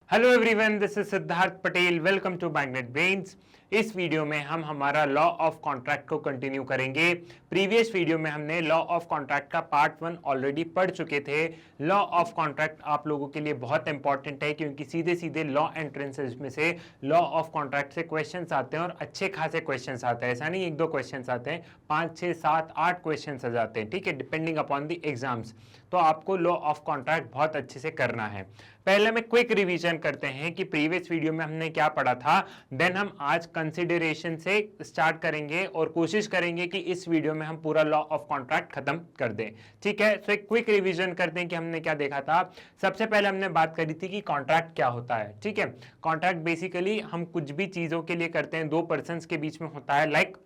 Hello everyone, this is Siddharth Patel. Welcome to Magnet Brains. इस video में हम हमारा लॉ ऑफ कॉन्ट्रैक्ट को कंटिन्यू करेंगे। प्रीवियस वीडियो में हमने लॉ ऑफ कॉन्ट्रैक्ट का पार्ट 1 ऑलरेडी पढ़ चुके थे। लॉ ऑफ कॉन्ट्रैक्ट आप लोगों के लिए बहुत इंपॉर्टेंट है क्योंकि सीधे सीधे लॉ एंट्रेंसेस में से लॉ ऑफ कॉन्ट्रैक्ट से क्वेश्चंस आते हैं और अच्छे खासे क्वेश्चंस आते हैं। ऐसा नहीं एक दो क्वेश्चंस आते हैं, 5 6 7 8 क्वेश्चंस आ जाते हैं, ठीक है, डिपेंडिंग अपॉन द एग्जाम्स। तो आपको लॉ ऑफ कॉन्ट्रैक्ट बहुत अच्छे से करना है। पहले में क्विक रिवीजन करते हैं कि प्रीवियस वीडियो में हमने क्या पढ़ा था, देन हम आज कंसिडरेशन से स्टार्ट करेंगे और कोशिश करेंगे कि इस वीडियो में हम पूरा लॉ ऑफ कॉन्ट्रैक्ट खत्म कर दें। ठीक है, सो एक क्विक रिवीजन करते हैं कि हमने क्या देखा था। सबसे पहले हमने बात करी थी कि कॉन्ट्रैक्ट क्या होता है। ठीक है, कॉन्ट्रैक्ट बेसिकली हम कुछ भी चीजों के लिए करते हैं, दो पर्संस के बीच में होता है। लाइक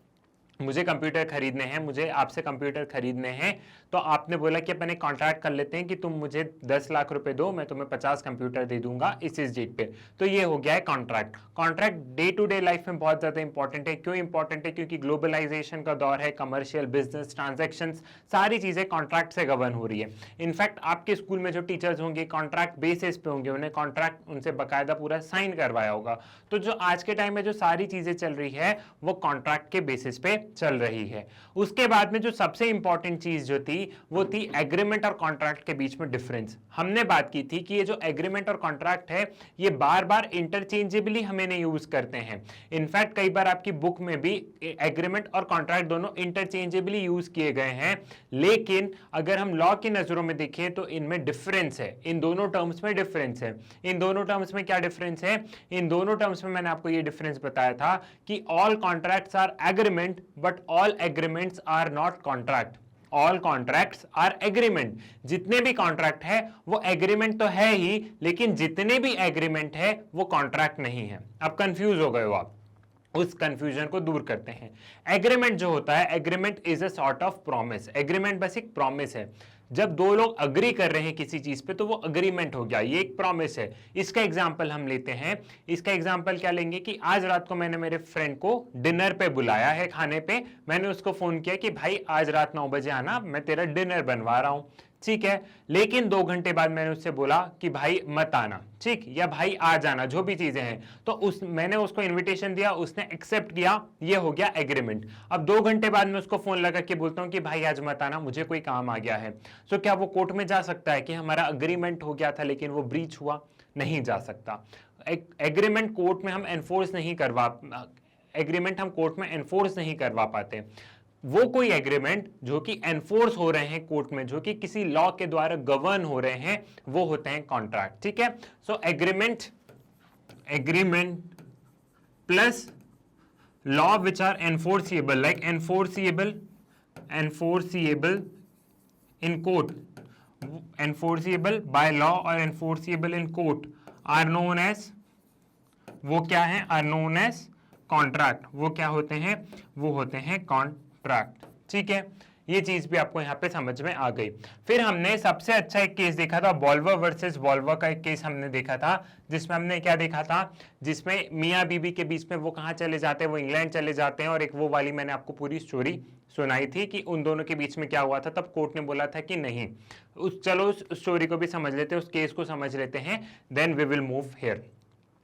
मुझे कंप्यूटर खरीदने हैं, मुझे आपसे कंप्यूटर खरीदने हैं, तो आपने बोला कि अपन एक कॉन्ट्रैक्ट कर लेते हैं कि तुम मुझे 10 लाख रुपए दो, मैं तुम्हें 50 कंप्यूटर दे दूंगा इस डेट पे। तो ये हो गया है contract. Contract day to day life में बहुत ज्यादा इंपॉर्टेंट है। क्यों इंपॉर्टेंट है? क्योंकि ग्लोबलाइजेशन का दौर है, कमर्शियल बिजनेस ट्रांजेक्शंस सारी चीजें कॉन्ट्रैक्ट से गवर्न हो रही है। इनफैक्ट आपके स्कूल में जो टीचर्स होंगे कॉन्ट्रैक्ट बेसिस पे होंगे, उन्हें कॉन्ट्रैक्ट उनसे बकायदा पूरा साइन करवाया होगा। तो जो आज के टाइम में जो सारी चीजें चल रही है वो कॉन्ट्रैक्ट के बेसिस पे चल रही है। उसके बाद में जो सबसे इंपॉर्टेंट चीज जो थी वो थी एग्रीमेंट और कॉन्ट्रैक्ट के बीच में डिफरेंस। हमने बात की थी कि ये जो एग्रीमेंट और कॉन्ट्रैक्ट है ये बार बार इंटरचेंजेबली हमें नहीं यूज करते हैं। इनफैक्ट कई बार आपकी बुक में भी एग्रीमेंट और कॉन्ट्रैक्ट दोनों इंटरचेंजेबली यूज किए गए हैं, लेकिन अगर हम लॉ की नजरों में देखें तो इनमें डिफरेंस है। इन दोनों टर्म्स में डिफरेंस है। इन दोनों टर्म्स में क्या डिफरेंस है? इन दोनों टर्म्स में मैंने आपको ये डिफरेंस बताया था कि all contracts are agreement but all agreements are not contract. All contracts are agreement. जितने भी कॉन्ट्रैक्ट है वो एग्रीमेंट तो है ही, लेकिन जितने भी एग्रीमेंट है वो कॉन्ट्रैक्ट नहीं है। अब कंफ्यूज हो गए हो आप, उस कंफ्यूजन को दूर करते हैं। एग्रीमेंट जो होता है, agreement is a sort of promise. Agreement बस एक प्रॉमिस है। जब दो लोग अग्री कर रहे हैं किसी चीज पे तो वो अग्रीमेंट हो गया, ये एक प्रॉमिस है। इसका एग्जांपल हम लेते हैं। इसका एग्जांपल क्या लेंगे कि आज रात को मैंने मेरे फ्रेंड को डिनर पे बुलाया है, खाने पे। मैंने उसको फोन किया कि भाई आज रात 9 बजे आना, मैं तेरा डिनर बनवा रहा हूं। ठीक है, लेकिन 2 घंटे बाद मैंने उससे बोला कि भाई मत आना, ठीक, या भाई आ जाना, जो भी चीजें हैं। तो मैंने उसको इनविटेशन दिया, उसने एक्सेप्ट किया, ये हो गया एग्रीमेंट। अब 2 घंटे बाद मैं उसको फोन लगा के बोलता हूं कि भाई आज मत आना, मुझे कोई काम आ गया है। सो क्या वो कोर्ट में जा सकता है कि हमारा अग्रीमेंट हो गया था लेकिन वो ब्रीच हुआ? नहीं जा सकता। एग्रीमेंट कोर्ट में हम एनफोर्स नहीं करवा एग्रीमेंट हम कोर्ट में एनफोर्स नहीं करवा पाते। वो कोई एग्रीमेंट जो कि एनफोर्स हो रहे हैं कोर्ट में, जो कि किसी लॉ के द्वारा गवर्न हो रहे हैं, वो होते हैं कॉन्ट्रैक्ट। ठीक है, so agreement plus law which are enforceable, like enforceable in court, enforceable by law और enforceable in court are known as, वो क्या है? Are known as contract. वो क्या होते हैं? वो होते हैं कॉन्ट्रैक्ट। ठीक है, ये चीज भी आपको यहां पे समझ में आ गई। फिर हमने सबसे अच्छा एक केस देखा था, वॉल्वर वर्सेस वॉल्वर का एक केस हमने देखा था, जिसमें हमने क्या देखा था, जिसमें मियां बीबी के बीच में वो कहां चले जाते हैं? वो इंग्लैंड चले जाते हैं। और एक वो वाली मैंने आपको पूरी स्टोरी सुनाई थी कि उन दोनों के बीच में क्या हुआ था। तब कोर्ट ने बोला था कि नहीं, चलो उस स्टोरी को भी समझ लेते हैं, उस केस को समझ लेते हैं, then we will move here.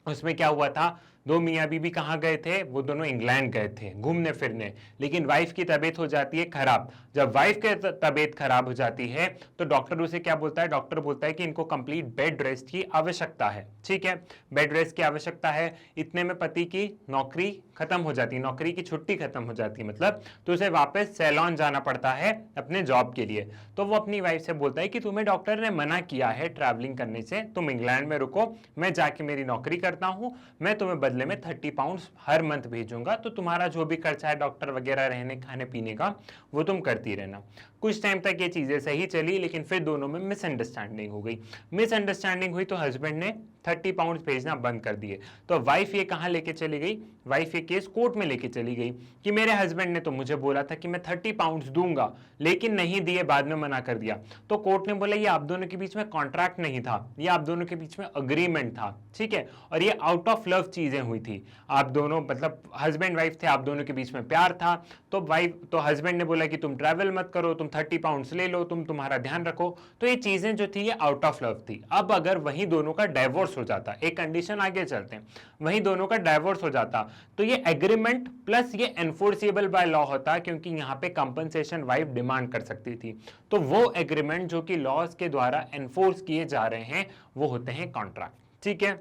उसमें क्या हुआ था, दो मियाँ बीबी कहाँ गए थे? वो दोनों इंग्लैंड गए थे घूमने फिरने, लेकिन वाइफ की तबीयत हो जाती है खराब। जब वाइफ की तबीयत खराब हो जाती है तो डॉक्टर उसे क्या बोलता है? डॉक्टर बोलता है कि इनको कंप्लीट बेड रेस्ट की आवश्यकता है। ठीक है, बेड रेस्ट की आवश्यकता है। इतने में पति की नौकरी खत्म हो जाती है, नौकरी की छुट्टी खत्म हो जाती है मतलब, तो उसे वापस सैलॉन जाना पड़ता है अपने जॉब के लिए। तो वो अपनी वाइफ से बोलता है कि तुम्हें डॉक्टर ने मना किया है ट्रैवलिंग करने से, तुम इंग्लैंड में रुको, मैं जाके मेरी नौकरी करता हूं, मैं तुम्हें बदले में 30 पाउंड्स हर मंथ भेजूंगा, तो तुम्हारा जो भी खर्चा है डॉक्टर वगैरह रहने खाने पीने का वो तुम करती रहना। कुछ टाइम तक ये चीजें सही चली, लेकिन फिर दोनों में मिसअंडरस्टैंडिंग हो गई। मिसअंडरस्टैंडिंग हुई तो हस्बैंड ने 30 पाउंड भेजना बंद कर दिए। तो वाइफ ये कहां लेके चली गई? वाइफ ये केस कोर्ट में लेके चली गई कि मेरे हस्बैंड ने तो मुझे बोला था कि मैं 30 पाउंड दूंगा, लेकिन नहीं दिए, बाद में मना कर दिया। तो कोर्ट ने बोला ये आप दोनों के बीच में कॉन्ट्रैक्ट नहीं था, ये आप दोनों के बीच में अग्रीमेंट था। ठीक है, और ये आउट ऑफ लव चीजें हुई थी। आप दोनों मतलब हस्बैंड वाइफ थे, आप दोनों के बीच में प्यार था। तो हस्बैंड ने बोला कि तुम ट्रैवल मत करो, तुम 30 पाउंड्स ले लो, तुम तुम्हारा ध्यान रखो। तो ये चीजें जो थी ये आउट ऑफ लव थी। अब अगर वहीं दोनों का डाइवोर्स हो जाता, एक कंडीशन आगे चलते हैं, वहीं दोनों का डाइवोर्स हो जाता, तो ये एग्रीमेंट प्लस ये एनफोर्सेबल बाय लॉ होता, क्योंकि यहाँ पे कंपनसेशन वाइफ डिमांड कर सकती थी। तो वो एग्रीमेंट जो कि लॉज के द्वारा एनफोर्स किए जा रहे हैं वो होते हैं कॉन्ट्रैक्ट। ठीक है।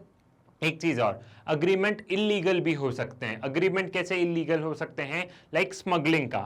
एक चीज और, अग्रीमेंट इलीगल भी हो सकते हैं। अग्रीमेंट कैसे इलीगल हो सकते हैं? लाइक स्मगलिंग का,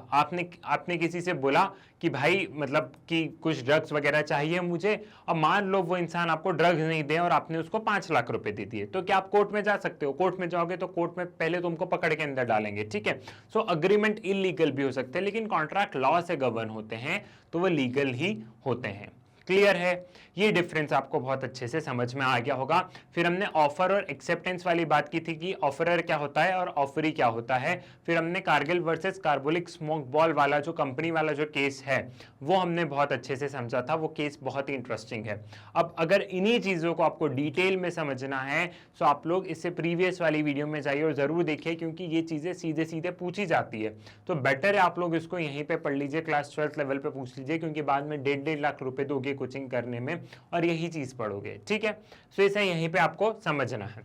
आपने किसी से बोला कि भाई मतलब कि कुछ ड्रग्स वगैरह चाहिए मुझे, और मान लो वो इंसान आपको ड्रग्स नहीं दे और आपने उसको 5 लाख रुपए दे दिए, तो क्या आप कोर्ट में जा सकते हो? कोर्ट में जाओगे तो कोर्ट में पहले तुमको पकड़ के अंदर डालेंगे। ठीक है। सो अग्रीमेंट इलीगल भी हो सकते हैं, लेकिन कॉन्ट्रैक्ट लॉ से गवर्न होते हैं तो वो लीगल ही होते हैं। क्लियर है? ये डिफरेंस आपको बहुत अच्छे से समझ में आ गया होगा। फिर हमने ऑफर और एक्सेप्टेंस वाली बात की थी कि ऑफरर क्या होता है और ऑफरी क्या होता है। फिर हमने Kargil versus carbolic smoke ball वाला जो कंपनी वाला जो केस है वो हमने बहुत अच्छे से समझा था। वो केस बहुत ही इंटरेस्टिंग है। अब अगर इन्हीं चीज़ों को आपको डिटेल में समझना है तो आप लोग इससे प्रीवियस वाली वीडियो में जाइए और ज़रूर देखिए, क्योंकि ये चीज़ें सीधे सीधे पूछी जाती है। तो बेटर है आप लोग इसको यहीं पर पढ़ लीजिए, क्लास 12th लेवल पर पूछ लीजिए, क्योंकि बाद में 1.5 लाख रुपये दोगे कोचिंग करने में और यही चीज पढ़ोगे। ठीक है। सो इसे यहीं पे आपको समझना है।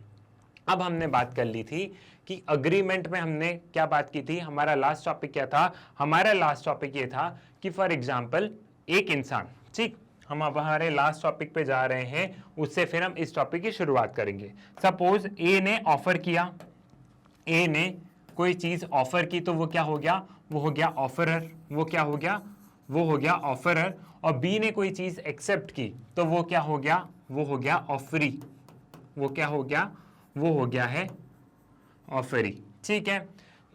अब हमने बात कर ली थी कि अग्रीमेंट में हमने क्या बात की थी। हमारा लास्ट टॉपिक क्या था? हमारा लास्ट टॉपिक ये था कि फॉर एग्जांपल एक इंसान, ठीक, हम अब हमारे लास्ट टॉपिक पे जा रहे हैं, उससे फिर हम इस टॉपिक की शुरुआत करेंगे। सपोज ए ने ऑफर किया, ए ने कोई चीज ऑफर की, तो वो क्या हो गया? वो हो गया ऑफरर। वो क्या हो गया? वो हो गया ऑफरर। और बी ने कोई चीज एक्सेप्ट की, तो वो क्या हो गया? वो हो गया ऑफरी। वो क्या हो गया? वो हो गया है ऑफरी। ठीक है।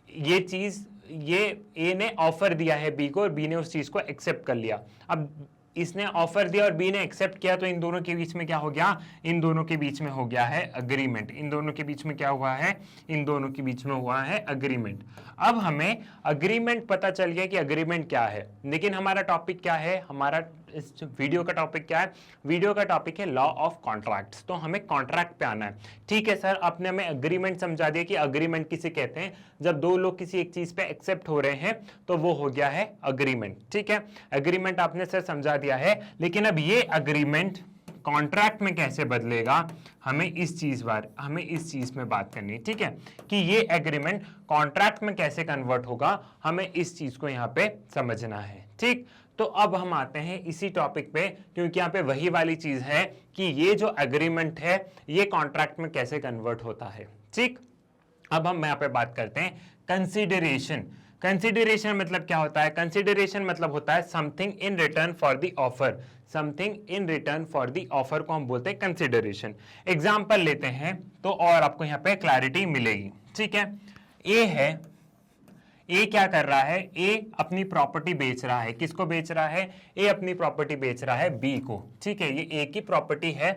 ये चीज, ये ए ने ऑफर दिया है बी को और बी ने उस चीज को एक्सेप्ट कर लिया। अब इसने ऑफर दिया और बी ने एक्सेप्ट किया, तो इन दोनों के बीच में क्या हो गया? इन दोनों के बीच में हो गया है अग्रीमेंट। इन दोनों के बीच में क्या हुआ है? इन दोनों के बीच में हुआ है अग्रीमेंट। अब हमें अग्रीमेंट पता चल गया कि अग्रीमेंट क्या है, लेकिन हमारा टॉपिक क्या है? हमारा इस वीडियो का टॉपिक क्या है? वीडियो का टॉपिक है लॉ ऑफ कॉन्ट्रैक्ट्स। तो हमें कॉन्ट्रैक्ट पे आना है। ठीक है सर, आपने हमें अग्रीमेंट समझा दिया कि अग्रीमेंट किसे कहते हैं। जब दो लोग किसी एक चीज पे एक्सेप्ट हो रहे हैं तो वो हो गया है अग्रीमेंट। ठीक है, अग्रीमेंट आपने सर समझा दिया है, लेकिन अब ये अग्रीमेंट कॉन्ट्रैक्ट में कैसे बदलेगा, हमें इस चीज में बात करनी है। ठीक है, कि ये एग्रीमेंट कॉन्ट्रैक्ट में कैसे कन्वर्ट होगा, हमें इस चीज को यहाँ पे समझना है। ठीक, तो अब हम आते हैं इसी टॉपिक पे, क्योंकि यहाँ पे वही वाली चीज है कि ये जो एग्रीमेंट है ये कॉन्ट्रैक्ट में कैसे कन्वर्ट होता है। ठीक, अब हम यहाँ पे बात करते हैं कंसीडरेशन। कंसीडरेशन मतलब क्या होता है? कंसीडरेशन मतलब होता है something in return for the offer. Something in return for the offer को हम बोलते हैं कंसीडरेशन। एग्जाम्पल लेते हैं तो और आपको यहाँ पे क्लैरिटी मिलेगी। ठीक है, ए है, ए क्या कर रहा है? ए अपनी प्रॉपर्टी बेच रहा है। किसको बेच रहा है? ए अपनी प्रॉपर्टी बेच रहा है बी को। ठीक है, ये ए की प्रॉपर्टी है,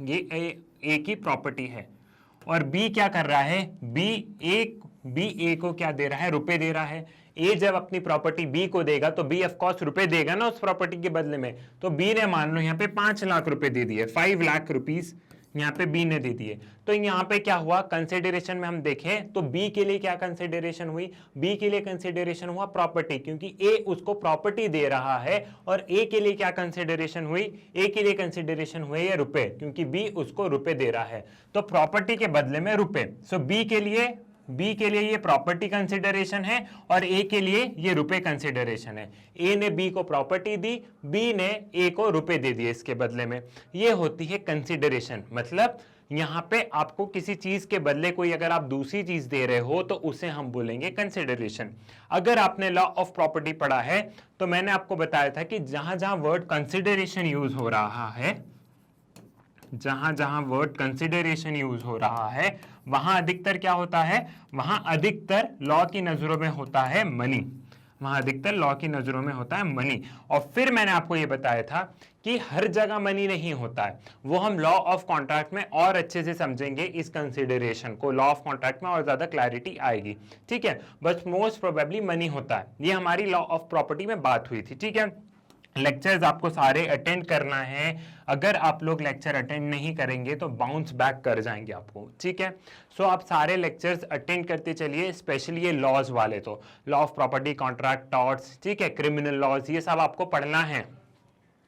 ये ए की प्रॉपर्टी है। और बी क्या कर रहा है? बी ए को क्या दे रहा है? रुपए दे रहा है। ए जब अपनी प्रॉपर्टी बी को देगा तो बी ऑफ कोर्स रुपए देगा ना उस प्रॉपर्टी के बदले में। तो बी ने मान लो यहाँ पे 5 लाख रुपए दे दिए, 5 लाख रुपीस यहाँ पे बी ने दे दिए। तो यहाँ पे क्या हुआ? कंसिडरेशन में हम देखें तो बी के लिए क्या कंसिडरेशन हुई? बी के लिए कंसिडरेशन हुआ प्रॉपर्टी, क्योंकि ए उसको प्रॉपर्टी दे रहा है। और ए के लिए क्या कंसिडरेशन हुई? ए के लिए कंसिडरेशन हुए ये रुपए, क्योंकि बी उसको रुपए दे रहा है। तो प्रॉपर्टी के बदले में रुपए। सो बी के लिए ये प्रॉपर्टी कंसिडरेशन है और ए के लिए ये रुपए कंसिडरेशन है। ए ने बी को प्रॉपर्टी दी, बी ने ए को रुपए दे दिए इसके बदले में। ये होती है कंसिडरेशन। मतलब यहां पे आपको किसी चीज के बदले कोई अगर आप दूसरी चीज दे रहे हो तो उसे हम बोलेंगे कंसिडरेशन। अगर आपने लॉ ऑफ प्रॉपर्टी पढ़ा है तो मैंने आपको बताया था कि जहां जहां वर्ड कंसिडरेशन यूज हो रहा है, जहां जहां वर्ड कंसिडरेशन यूज हो रहा है वहां अधिकतर क्या होता है? वहां अधिकतर लॉ की नजरों में होता है मनी। वहां अधिकतर लॉ की नजरों में होता है मनी। और फिर मैंने आपको यह बताया था कि हर जगह मनी नहीं होता है। वो हम लॉ ऑफ कॉन्ट्रैक्ट में और अच्छे से समझेंगे इस कंसिडरेशन को। लॉ ऑफ कॉन्ट्रैक्ट में और ज्यादा क्लैरिटी आएगी। ठीक है, बस मोस्ट प्रोबेबली मनी होता है। ये हमारी लॉ ऑफ प्रॉपर्टी में बात हुई थी। ठीक है, लेक्चर्स आपको सारे अटेंड करना है। अगर आप लोग लेक्चर अटेंड नहीं करेंगे तो बाउंस बैक कर जाएंगे आपको, ठीक है। सो आप सारे लेक्चर्स अटेंड करते चलिए, स्पेशली ये लॉज वाले, तो law of property, contract, torts, ठीक है, क्रिमिनल लॉज, ये सब आपको पढ़ना है,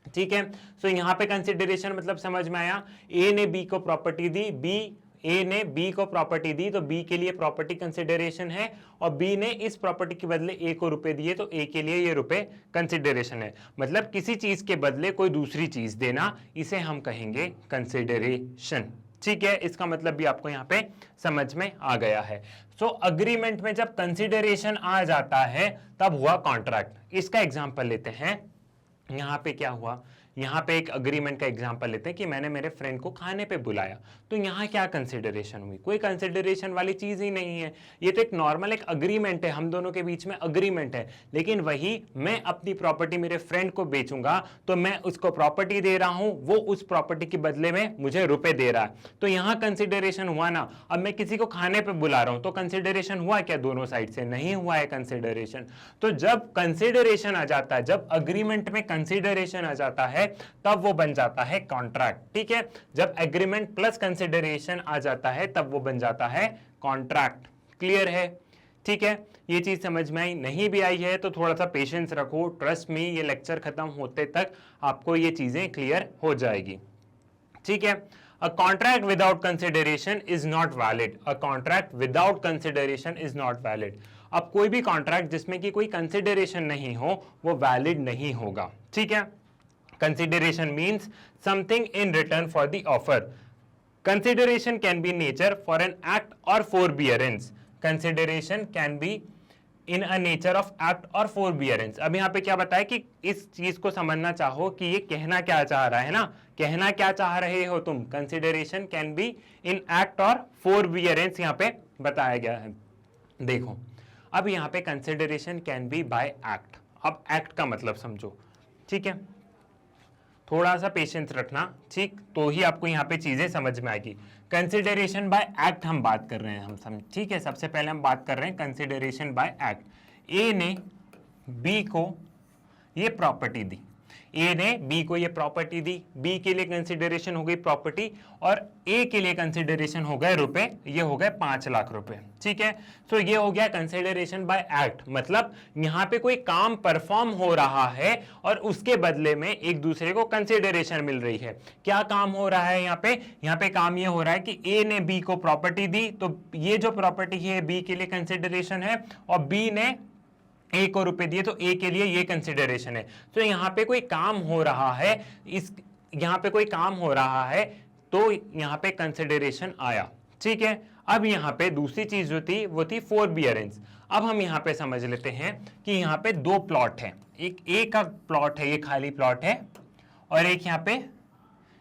ठीक है। सो यहाँ पे कंसिडरेशन मतलब समझ में आया, ए ने बी को प्रॉपर्टी दी, ए ने बी को प्रॉपर्टी दी, तो बी के लिए प्रॉपर्टी कंसिडरेशन है, और बी ने इस प्रॉपर्टी के बदले ए को रुपए दिए, तो ए के लिए ये रुपए कंसिडरेशन है। मतलब किसी चीज के बदले कोई दूसरी चीज देना, इसे हम कहेंगे कंसिडरेशन, ठीक है। इसका मतलब भी आपको यहाँ पे समझ में आ गया है। सो अग्रीमेंट में जब कंसिडरेशन आ जाता है तब हुआ कॉन्ट्रैक्ट। इसका एग्जाम्पल लेते हैं। यहाँ पे क्या हुआ, यहाँ पे एक अग्रीमेंट का एग्जांपल लेते हैं कि मैंने मेरे फ्रेंड को खाने पे बुलाया, तो यहाँ क्या कंसिडरेशन हुई, कोई कंसिडरेशन वाली चीज ही नहीं है, ये तो एक नॉर्मल एक अग्रीमेंट है, हम दोनों के बीच में अग्रीमेंट है। लेकिन वही मैं अपनी प्रॉपर्टी मेरे फ्रेंड को बेचूंगा, तो मैं उसको प्रॉपर्टी दे रहा हूं, वो उस प्रॉपर्टी के बदले में मुझे रुपए दे रहा है, तो यहाँ कंसिडरेशन हुआ ना। अब मैं किसी को खाने पे बुला रहा हूं तो कंसिडरेशन हुआ क्या दोनों साइड से, नहीं हुआ है कंसिडरेशन। तो जब कंसिडरेशन आ जाता है, जब अग्रीमेंट में कंसिडरेशन आ जाता है, तब वो बन जाता है कॉन्ट्रैक्ट, ठीक है। जब एग्रीमेंट प्लस कंसिडरेशन आ जाता है तब वो बन जाता है कॉन्ट्रैक्ट। क्लियर है, ठीक है। ये चीज समझ में आई, नहीं भी आई है तो थोड़ा सा पेशेंस रखो, ट्रस्ट मी, ये लेक्चर खत्म होते तक आपको ये चीजें क्लियर हो जाएगी, ठीक है। A contract without consideration is not valid. A contract without consideration is not valid. अब कोई भी कॉन्ट्रैक्ट जिसमें कि कोई कंसिडरेशन नहीं हो वो वैलिड नहीं होगा, ठीक है। Consideration means something in return for the offer. Consideration can be nature for an act or forbearance. Consideration can be in a nature of act or forbearance. अब यहाँ पे क्या बताया कि इस चीज को समझना चाहो कि ये कहना क्या चाह रहा है ना, कहना क्या चाह रहे हो तुम। Consideration can be in act or forbearance यहाँ पे बताया गया है। देखो अब यहाँ पे consideration can be by act। अब act का मतलब समझो, ठीक है, थोड़ा सा पेशेंस रखना, ठीक, तो ही आपको यहाँ पे चीजें समझ में आएगी। कंसिडरेशन बाय एक्ट हम बात कर रहे हैं, हम समझ, ठीक है। सबसे पहले हम बात कर रहे हैं कंसिडरेशन बाय एक्ट। ए ने बी को ये प्रॉपर्टी दी, ए ने बी को ये प्रॉपर्टी दी, बी के लिए कंसिडरेशन हो गई प्रॉपर्टी, और ए के लिए कंसिडरेशन हो गए रुपए, ये हो गए 5 लाख रुपए, ठीक है। सो ये हो गया कंसिडरेशन बाय एक्ट। मतलब यहाँ पे कोई काम परफॉर्म हो रहा है और उसके बदले में एक दूसरे को कंसिडरेशन मिल रही है। क्या काम हो रहा है यहाँ पे, यहाँ पे काम ये हो रहा है कि ए ने बी को प्रॉपर्टी दी, तो ये जो प्रॉपर्टी है बी के लिए कंसिडरेशन है, और बी ने ए को रुपए दिए तो ए के लिए ये कंसिडरेशन है। तो यहाँ पे कोई काम हो रहा है, इस यहाँ पे कोई काम हो रहा है, तो यहाँ पे कंसिडरेशन आया, ठीक है। अब यहाँ पे दूसरी चीज जो थी वो थी फोरबियरेंस। अब हम यहाँ पे समझ लेते हैं कि यहाँ पे 2 प्लॉट है, एक ए का प्लॉट है, ये खाली प्लॉट है, और एक यहाँ पे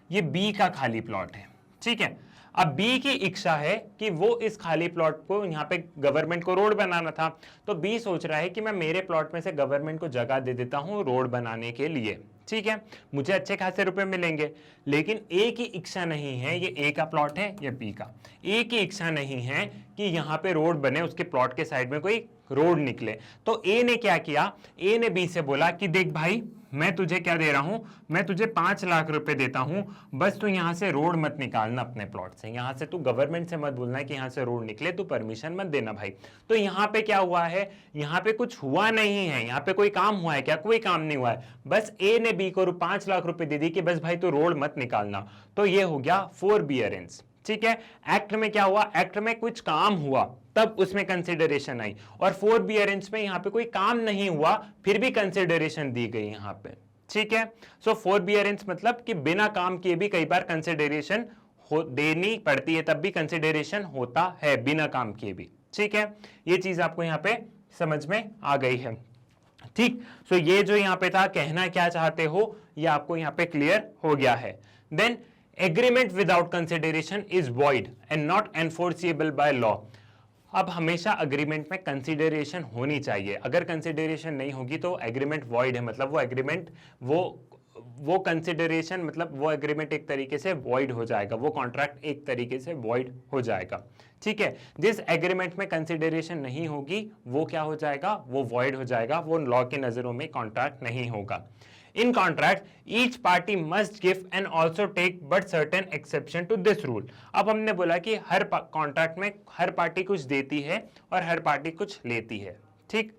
ये बी का खाली प्लॉट है, ठीक है। अब बी की इच्छा है कि वो इस खाली प्लॉट को, यहाँ पे गवर्नमेंट को रोड बनाना था, तो बी सोच रहा है कि मैं मेरे प्लॉट में से गवर्नमेंट को जगह दे देता हूँ रोड बनाने के लिए, ठीक है, मुझे अच्छे खासे रुपए मिलेंगे। लेकिन ए की इच्छा नहीं है, ये ए का प्लॉट है, ये बी का, ए की इच्छा नहीं है कि यहाँ पे रोड बने, उसके प्लॉट के साइड में कोई रोड निकले। तो ए ने क्या किया, ए ने बी से बोला कि देख भाई, मैं तुझे क्या दे रहा हूं, मैं तुझे 5 लाख रुपए देता हूं, बस तू यहां से रोड मत निकालना अपने प्लॉट से, यहां से तू गवर्नमेंट से मत बोलना कि यहां से रोड निकले, तू परमिशन मत देना भाई। तो यहां पे क्या हुआ है, यहां पे कुछ हुआ नहीं है, यहां पे कोई काम हुआ है क्या, कोई काम नहीं हुआ है, बस ए ने बी को 5 लाख रुपए दे दी कि बस भाई तू रोड मत निकालना। तो ये हो गया फोरबियरेंस, ठीक है। एक्ट में क्या हुआ, एक्ट में कुछ काम हुआ तब उसमें कंसिडरेशन आई, और फोरबियरेंस में यहां पे कोई काम नहीं हुआ फिर भी कंसिडरेशन दी गई यहां पे, ठीक है। सो फोरबियरेंस मतलब कि बिना काम किए भी कई बार कंसिडरेशन देनी पड़ती है, तब भी कंसिडरेशन होता है बिना काम किए भी, ठीक है। ये चीज आपको यहां पे समझ में आ गई है, ठीक। सो ये जो यहां पे था, कहना क्या चाहते हो, ये आपको यहां पे क्लियर हो गया है। Then agreement without consideration is void and not enforceable by law. अब हमेशा अग्रीमेंट में कंसिडरेशन होनी चाहिए, अगर कंसिडरेशन नहीं होगी तो एग्रीमेंट वॉइड है, मतलब वो एग्रीमेंट वो कंसिडरेशन मतलब वो एग्रीमेंट एक तरीके से वॉइड हो जाएगा, वो कॉन्ट्रैक्ट एक तरीके से वॉइड हो जाएगा, ठीक है। जिस एग्रीमेंट में कंसिडरेशन नहीं होगी वो क्या हो जाएगा, वो वॉइड हो जाएगा, वो लॉ की नजरों में कॉन्ट्रैक्ट नहीं होगा। In contract each party must give and also take but certain exception to this rule. अब हमने बोला कि हर कॉन्ट्रैक्ट में हर पार्टी कुछ देती है और हर पार्टी कुछ लेती है, ठीक,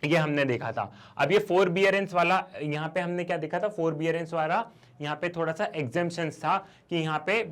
ये हमने देखा था। अब ये फोरबियरेंस वाला यहाँ पे हमने क्या देखा था, फोरबियरेंस वाला यहाँ पे थोड़ा सा एग्जेम्पशंस था कि यहाँ पे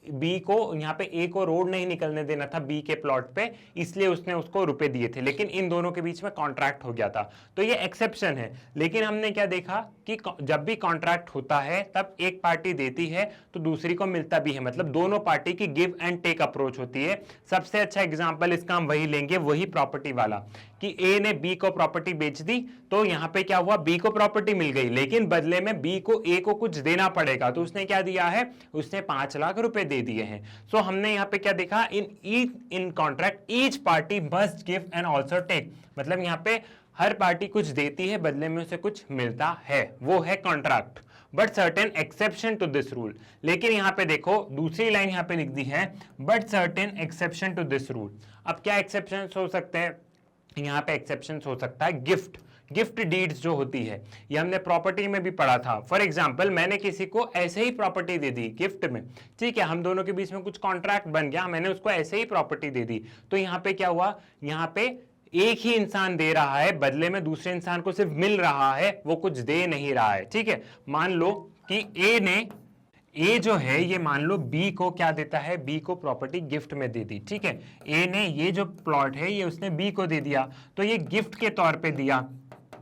बी को, यहाँ पे ए को रोड नहीं निकलने देना था बी के प्लॉट पे, इसलिए उसने उसको रुपए दिए थे, लेकिन इन दोनों के बीच में कॉन्ट्रैक्ट हो गया था, तो ये एक्सेप्शन है। लेकिन हमने क्या देखा कि जब भी कॉन्ट्रैक्ट होता है तब एक पार्टी देती है तो दूसरी को मिलता भी है, मतलब दोनों पार्टी की गिव एंड टेक अप्रोच होती है। सबसे अच्छा एग्जाम्पल इसका हम वही लेंगे, वही प्रॉपर्टी वाला, कि ए ने बी को प्रॉपर्टी बेच दी, तो यहाँ पे क्या हुआ, बी को प्रॉपर्टी मिल गई, लेकिन बदले में बी को ए को कुछ देना पड़ेगा, तो उसने क्या दिया है, उसने 5 लाख रुपए दे दिए हैं। सो हमने यहाँ पे क्या देखा, in contract each party must give and also take, मतलब यहाँ पे हर पार्टी कुछ देती है, बदले में उसे कुछ मिलता है, वो है contract, but certain exception to this rule. लेकिन यहाँ पे देखो दूसरी लाइन यहाँ पे लिख दी है, but certain exception to this rule. अब क्या एक्सेप्शन हो सकते हैं, यहाँ पे एक्सेप्शन हो सकता है गिफ्ट डीड्स जो होती है, ये हमने प्रॉपर्टी में भी पढ़ा था। फॉर एग्जांपल मैंने किसी को ऐसे ही प्रॉपर्टी दे दी गिफ्ट में, ठीक है, हम दोनों के बीच में कुछ कॉन्ट्रैक्ट बन गया, मैंने उसको ऐसे ही प्रॉपर्टी दे दी, तो यहाँ पे क्या हुआ, यहाँ पे एक ही इंसान दे रहा है, बदले में दूसरे इंसान को सिर्फ मिल रहा है, वो कुछ दे नहीं रहा है, ठीक है। मान लो कि ए जो है ये मान लो बी को क्या देता है, बी को प्रॉपर्टी गिफ्ट में दे दी, ठीक है, ए ने ये जो प्लॉट है ये उसने बी को दे दिया, तो ये गिफ्ट के तौर पे दिया,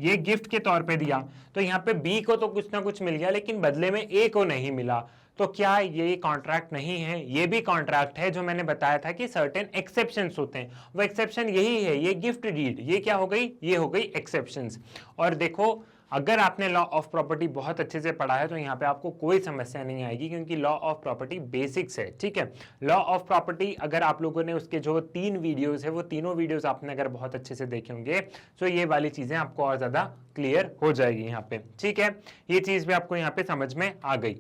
ये गिफ्ट के तौर पे दिया, तो यहाँ पे बी को तो कुछ ना कुछ मिल गया, लेकिन बदले में ए को नहीं मिला, तो क्या ये कॉन्ट्रैक्ट नहीं है, ये भी कॉन्ट्रैक्ट है। जो मैंने बताया था कि सर्टेन एक्सेप्शंस होते हैं, वो एक्सेप्शन यही है, ये गिफ्ट डीड, ये क्या हो गई, ये हो गई एक्सेप्शंस। और देखो अगर आपने लॉ ऑफ प्रॉपर्टी बहुत अच्छे से पढ़ा है तो यहाँ पे आपको कोई समस्या नहीं आएगी, क्योंकि लॉ ऑफ प्रॉपर्टी बेसिक्स है, ठीक है। लॉ ऑफ प्रॉपर्टी अगर आप लोगों ने उसके जो 3 वीडियोस है वो तीनों वीडियोस आपने अगर बहुत अच्छे से देखे होंगे तो ये वाली चीजें आपको और ज्यादा क्लियर हो जाएगी यहाँ पे, ठीक है। ये चीज भी आपको यहाँ पे समझ में आ गई।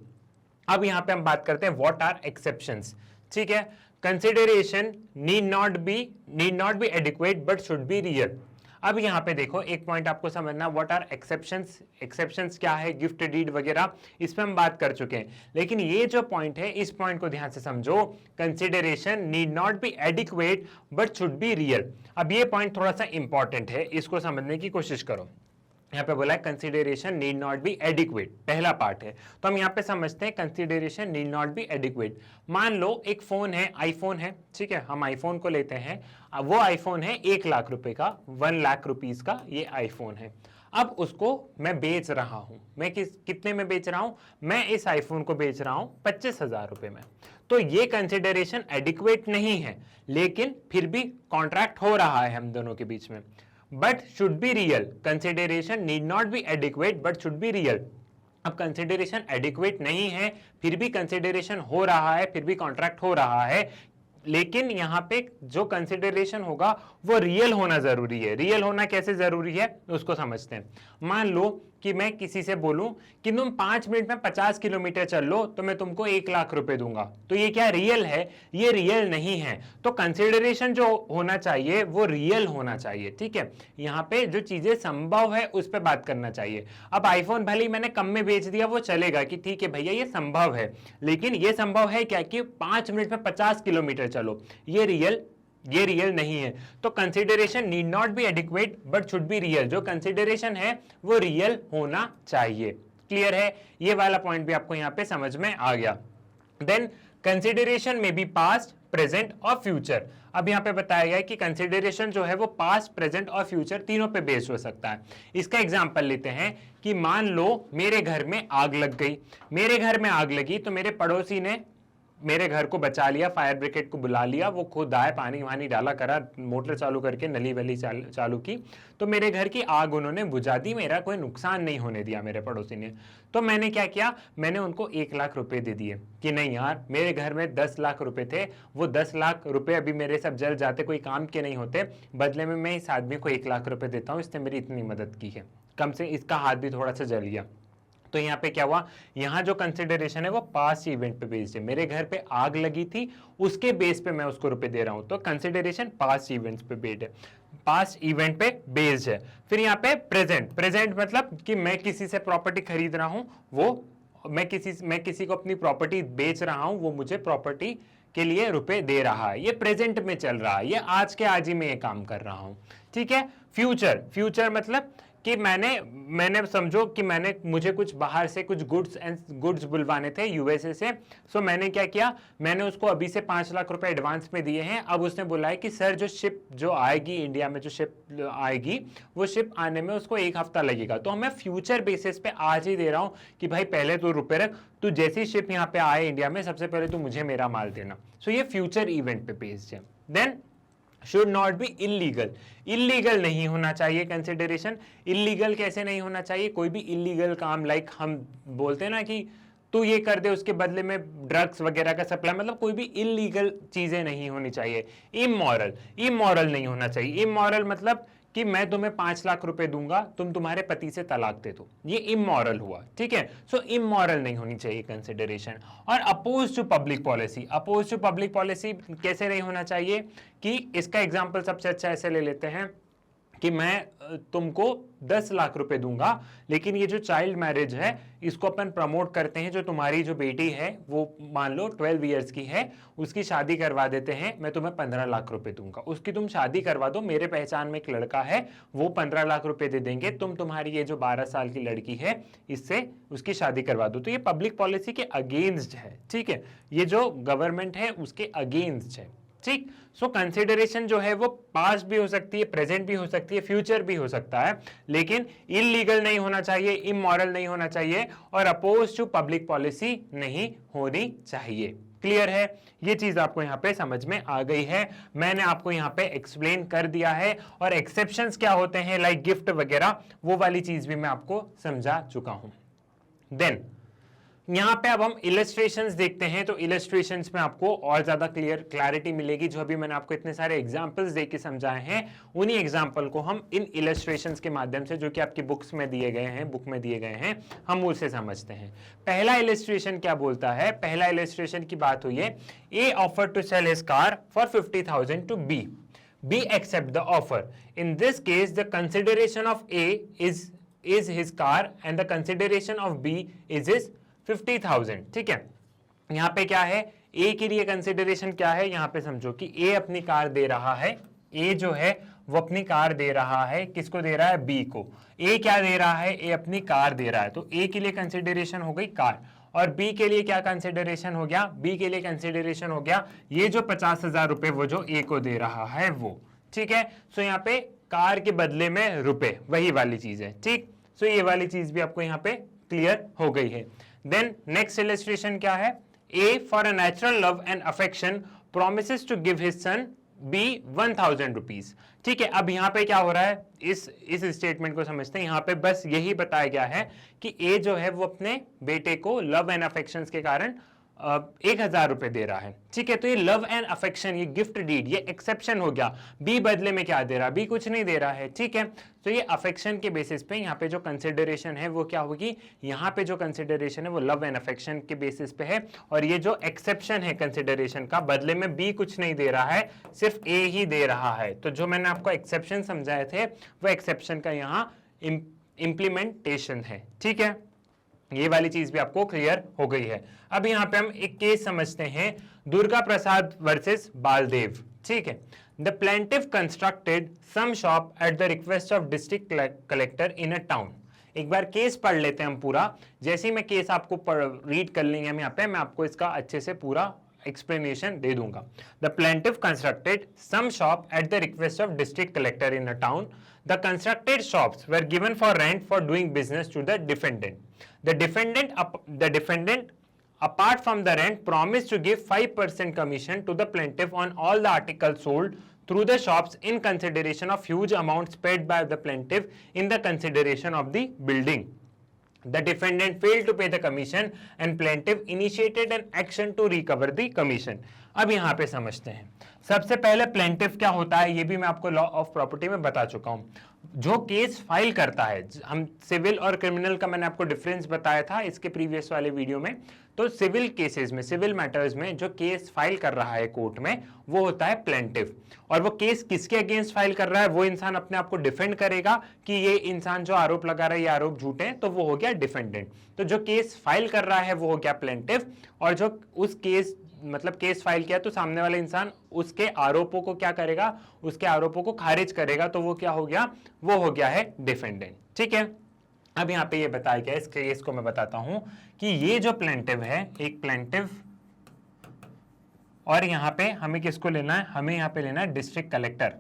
अब यहाँ पे हम बात करते हैं व्हाट आर एक्सेप्शंस, ठीक है। Consideration need not be adequate but should be real. अब यहाँ पे देखो एक पॉइंट आपको समझना, व्हाट आर एक्सेप्शंस क्या है, गिफ्ट डीड वगैरह, इस पे हम बात कर चुके हैं, लेकिन ये जो पॉइंट है इस पॉइंट को ध्यान से समझो, consideration need not be adequate but should be real. अब ये पॉइंट थोड़ा सा इंपॉर्टेंट है, इसको समझने की कोशिश करो। यहाँ पे बोला है consideration need not be adequate, पहला पार्ट है, तो हम यहाँ पे समझते हैं consideration need not be adequate. मान लो एक फोन है, आईफोन है, ठीक है, हम आईफोन को लेते हैं, अब वो आईफोन है 1 लाख रुपए का, 1 लाख रुपीज का ये आईफोन है। अब उसको मैं बेच रहा हूं, मैं कितने में बेच रहा हूं, मैं इस आईफोन को बेच रहा हूं 25,000 रुपए में, तो ये कंसिडरेशन एडिक्वेट नहीं है, लेकिन फिर भी कॉन्ट्रैक्ट हो रहा है हम दोनों के बीच में, but should be real. Consideration need not be adequate but should be real. अब कंसिडरेशन एडिक्वेट नहीं है, फिर भी कंसिडरेशन हो रहा है, फिर भी कॉन्ट्रैक्ट हो रहा है, लेकिन यहाँ पे जो कंसिडरेशन होगा वो रियल होना जरूरी है। रियल होना कैसे जरूरी है उसको समझते हैं। मान लो कि मैं किसी से बोलूं कि तुम 5 मिनट में 50 किलोमीटर चल लो तो मैं तुमको 1 लाख रुपए दूंगा, तो ये क्या रियल है, ये रियल नहीं है। तो कंसिडरेशन जो होना चाहिए वो रियल होना चाहिए, ठीक है। यहाँ पे जो चीजें संभव है उस पर बात करना चाहिए। अब आईफोन भले ही मैंने कम में बेच दिया वो चलेगा कि ठीक है भैया ये संभव है, लेकिन ये संभव है क्या कि 5 मिनट में 50 किलोमीटर चलो, ये रियल नहीं है। तो consideration need not be adequate but should be real, जो कंसिडरेशन है वो रियल होना चाहिए। क्लियर है, ये वाला पॉइंट भी आपको यहां पे समझ में आ गया। देन कंसिडरेशन में बी पास्ट, प्रेजेंट और फ्यूचर। अब यहां पे बताया गया है कि कंसिडरेशन जो है वो पास्ट, प्रेजेंट और फ्यूचर तीनों पे बेस्ड हो सकता है। इसका एग्जांपल लेते हैं कि मान लो मेरे घर में आग लग गई, मेरे घर में आग लगी तो मेरे पड़ोसी ने मेरे घर को बचा लिया, फायर ब्रिगेड को बुला लिया, वो खुद आए, पानी वानी डाला, करा, मोटर चालू करके नली वली चालू की, तो मेरे घर की आग उन्होंने बुझा दी, मेरा कोई नुकसान नहीं होने दिया मेरे पड़ोसी ने। तो मैंने क्या किया, मैंने उनको 1 लाख रुपए दे दिए कि नहीं यार मेरे घर में 10 लाख रुपए थे, वो 10 लाख रुपए अभी मेरे सब जल जाते, कोई काम के नहीं होते, बदले में मैं इस आदमी को 1 लाख रुपए देता हूँ, इसने मेरी इतनी मदद की है, कम से इसका हाथ भी थोड़ा सा जल गया। तो यहाँ पे क्या हुआ, यहाँ जो कंसिडरेशन है वो पास्ट इवेंट पे बेस्ड है, मेरे घर पे आग लगी थी उसके बेस पे मैं उसको रुपए दे रहा हूँ, तो कंसिडरेशन पास्ट इवेंट्स पे बेस्ड है। पास्ट इवेंट पे बेस्ड है। फिर यहाँ पे प्रेजेंट, प्रेजेंट मतलब कि मैं किसी से प्रॉपर्टी खरीद रहा हूं, वो मैं किसी को अपनी प्रॉपर्टी बेच रहा हूं, वो मुझे प्रॉपर्टी के लिए रुपए दे रहा है, ये प्रेजेंट में चल रहा है, ये आज के आज ही में ये काम कर रहा हूं। ठीक है। फ्यूचर, फ्यूचर मतलब कि मैंने समझो कि मुझे कुछ बाहर से कुछ गुड्स बुलवाने थे यूएसए से। सो मैंने क्या किया, मैंने उसको अभी से 5 लाख रुपए एडवांस में दिए हैं। अब उसने बोला है कि सर जो शिप जो आएगी इंडिया में, जो शिप आएगी वो शिप आने में उसको 1 हफ्ता लगेगा, तो मैं फ्यूचर बेसिस पे आज ही दे रहा हूं कि भाई पहले तो रुपए रख, तू जैसी शिप यहाँ पे आए इंडिया में सबसे पहले तो मुझे मेरा माल देना। सो ये फ्यूचर इवेंट पे बेस्ड है। Then should not be illegal, illegal नहीं होना चाहिए कंसिडरेशन। इलीगल कैसे नहीं होना चाहिए, कोई भी इलीगल काम, लाइक हम बोलते हैं ना कि तू ये कर दे उसके बदले में ड्रग्स वगैरह का सप्लाई, मतलब कोई भी इलीगल चीजें नहीं होनी चाहिए। इमोरल, इमोरल नहीं होना चाहिए। इमोरल मतलब कि मैं तुम्हें 5 लाख रुपए दूंगा, तुम तुम्हारे पति से तलाक दे दो, ये इमोरल हुआ। ठीक है। सो इमोरल नहीं होनी चाहिए कंसिडरेशन। और oppose to public policy, oppose to public policy कैसे नहीं होना चाहिए कि इसका एग्जांपल सबसे अच्छा ऐसे ले लेते हैं कि मैं तुमको 10 लाख रुपए दूंगा, लेकिन ये जो चाइल्ड मैरिज है इसको अपन प्रमोट करते हैं, जो तुम्हारी जो बेटी है वो मान लो 12 इयर्स की है, उसकी शादी करवा देते हैं, मैं तुम्हें 15 लाख रुपए दूंगा, उसकी तुम शादी करवा दो, मेरे पहचान में एक लड़का है वो 15 लाख रुपए दे देंगे, तुम तुम्हारी ये जो 12 साल की लड़की है इससे उसकी शादी करवा दो। तो ये पब्लिक पॉलिसी के अगेंस्ट है। ठीक है, ये जो गवर्नमेंट है उसके अगेंस्ट है। ठीक। सो कंसिडरेशन जो है वो पास्ट भी हो सकती है, प्रेजेंट भी हो सकती है, फ्यूचर भी हो सकता है, लेकिन इलीगल नहीं होना चाहिए, इमोरल नहीं होना चाहिए और अपोज टू पब्लिक पॉलिसी नहीं होनी चाहिए। क्लियर है? ये चीज आपको यहां पे समझ में आ गई है, मैंने आपको यहां पे एक्सप्लेन कर दिया है। और एक्सेप्शंस क्या होते हैं, लाइक गिफ्ट वगैरह, वो वाली चीज भी मैं आपको समझा चुका हूं। देन यहां पे अब हम इलस्ट्रेशंस देखते हैं, तो इलस्ट्रेशंस में आपको और ज्यादा क्लैरिटी मिलेगी। जो अभी मैंने आपको इतने सारे एग्जांपल्स दे के समझाए हैं, उन्हीं एग्जांपल को हम इन इलस्ट्रेशंस के माध्यम से, जो कि आपकी बुक्स में दिए गए हैं, बुक में दिए गए हैं, हम उसे समझते हैं। पहला इलस्ट्रेशन क्या बोलता है, पहला इलस्ट्रेशन की बात हुई है, A offer to sell his car for 50,000 to B, B accept the offer. In this case the consideration of A is his car and the consideration of B is his 50,000। ठीक है, यहां पे क्या है, ए के लिए कंसिडरेशन क्या है, यहां पे समझो कि ए अपनी कार दे रहा है, ए जो है वो अपनी कार दे रहा है, किसको दे रहा है, बी को। ए क्या दे रहा है, ए अपनी कार दे रहा है, तो ए के लिए कंसिडरेशन हो गई कार, और बी के लिए क्या कंसिडरेशन हो गया, बी के लिए कंसिडरेशन हो गया ये जो 50,000 रुपए वो जो ए को दे रहा है वो। ठीक है, सो यहाँ पे कार के बदले में रुपए, वही वाली चीज है। ठीक, सो ये वाली चीज भी आपको यहाँ पे क्लियर हो गई है। देन नेक्स्ट इलस्ट्रेशन क्या है, A for a natural love and affection promises to give his son B 1,000 rupees. ठीक है, अब यहाँ पे क्या हो रहा है, इस स्टेटमेंट को समझते हैं। यहाँ पे बस यही बताया गया है कि ए जो है वो अपने बेटे को लव एंड अफेक्शन के कारण 1,000 रुपए दे रहा है। ठीक है, तो ये लव एंड अफेक्शन, ये गिफ्ट डीड, ये एक्सेप्शन हो गया। बी बदले में क्या दे रहा, बी कुछ नहीं दे रहा है। ठीक है, तो ये अफेक्शन के बेसिस पे यहाँ पे जो कंसिडरेशन है वो क्या होगी, यहाँ पे जो कंसिडरेशन है वो लव एंड अफेक्शन के बेसिस पे है, और ये जो एक्सेप्शन है कंसिडरेशन का, बदले में बी कुछ नहीं दे रहा है, सिर्फ ए ही दे रहा है। तो जो मैंने आपको एक्सेप्शन समझाए थे वो एक्सेप्शन का यहाँ इंप्लीमेंटेशन है। ठीक है, ये वाली चीज भी आपको क्लियर हो गई है। अब यहाँ पे हम एक केस समझते हैं, दुर्गा प्रसाद वर्सेस बालदेव। ठीक है, the plaintiff constructed some shop at the request of district collector in a town. एक बार केस पढ़ लेते हैं हम पूरा, जैसे ही मैं केस आपको रीड कर लेंगे हम यहाँ पे, मैं आपको इसका अच्छे से पूरा explanation दे दूंगा। The plaintiff constructed some shop at the request of district collector in a town. The constructed shops were given for rent for doing business to the defendant. The defendant, apart from the rent, promised to give 5% commission to the plaintiff on all the articles sold through the shops in consideration of huge amounts paid by the plaintiff in the consideration of the building. The defendant failed to pay the commission and plaintiff initiated an action to recover the commission. अब यहाँ पे समझते हैं, सबसे पहले plaintiff क्या होता है ये भी मैं आपको लॉ ऑफ प्रॉपर्टी में बता चुका हूँ। जो केस फाइल करता है, हम सिविल और क्रिमिनल का मैंने आपको डिफरेंस बताया था इसके प्रीवियस वाले वीडियो में। तो सिविल केसेस में, सिविल मैटर्स में जो केस फाइल कर रहा है कोर्ट में, वो होता है प्लेंटिफ। और वो केस किसके अगेंस्ट फाइल कर रहा है, वो इंसान अपने आप को डिफेंड करेगा कि ये इंसान जो आरोप लगा रहा है ये आरोप झूठे हैं, तो वो हो गया डिफेंडेंट। तो जो केस फाइल कर रहा है वो हो गया प्लेंटिफ, और जो उस केस मतलब केस फाइल किया तो सामने वाला इंसान उसके आरोपों को क्या करेगा, उसके आरोपों को खारिज करेगा, तो वो क्या हो गया, वो हो गया है डिफेंडेंट। ठीक है, अब यहां पे ये बताया गया, इस केस को मैं बताता हूं कि ये जो प्लेंटिव है, एक प्लेंटिव, और यहां पे हमें किसको लेना है, हमें यहां पे लेना है डिस्ट्रिक्ट कलेक्टर।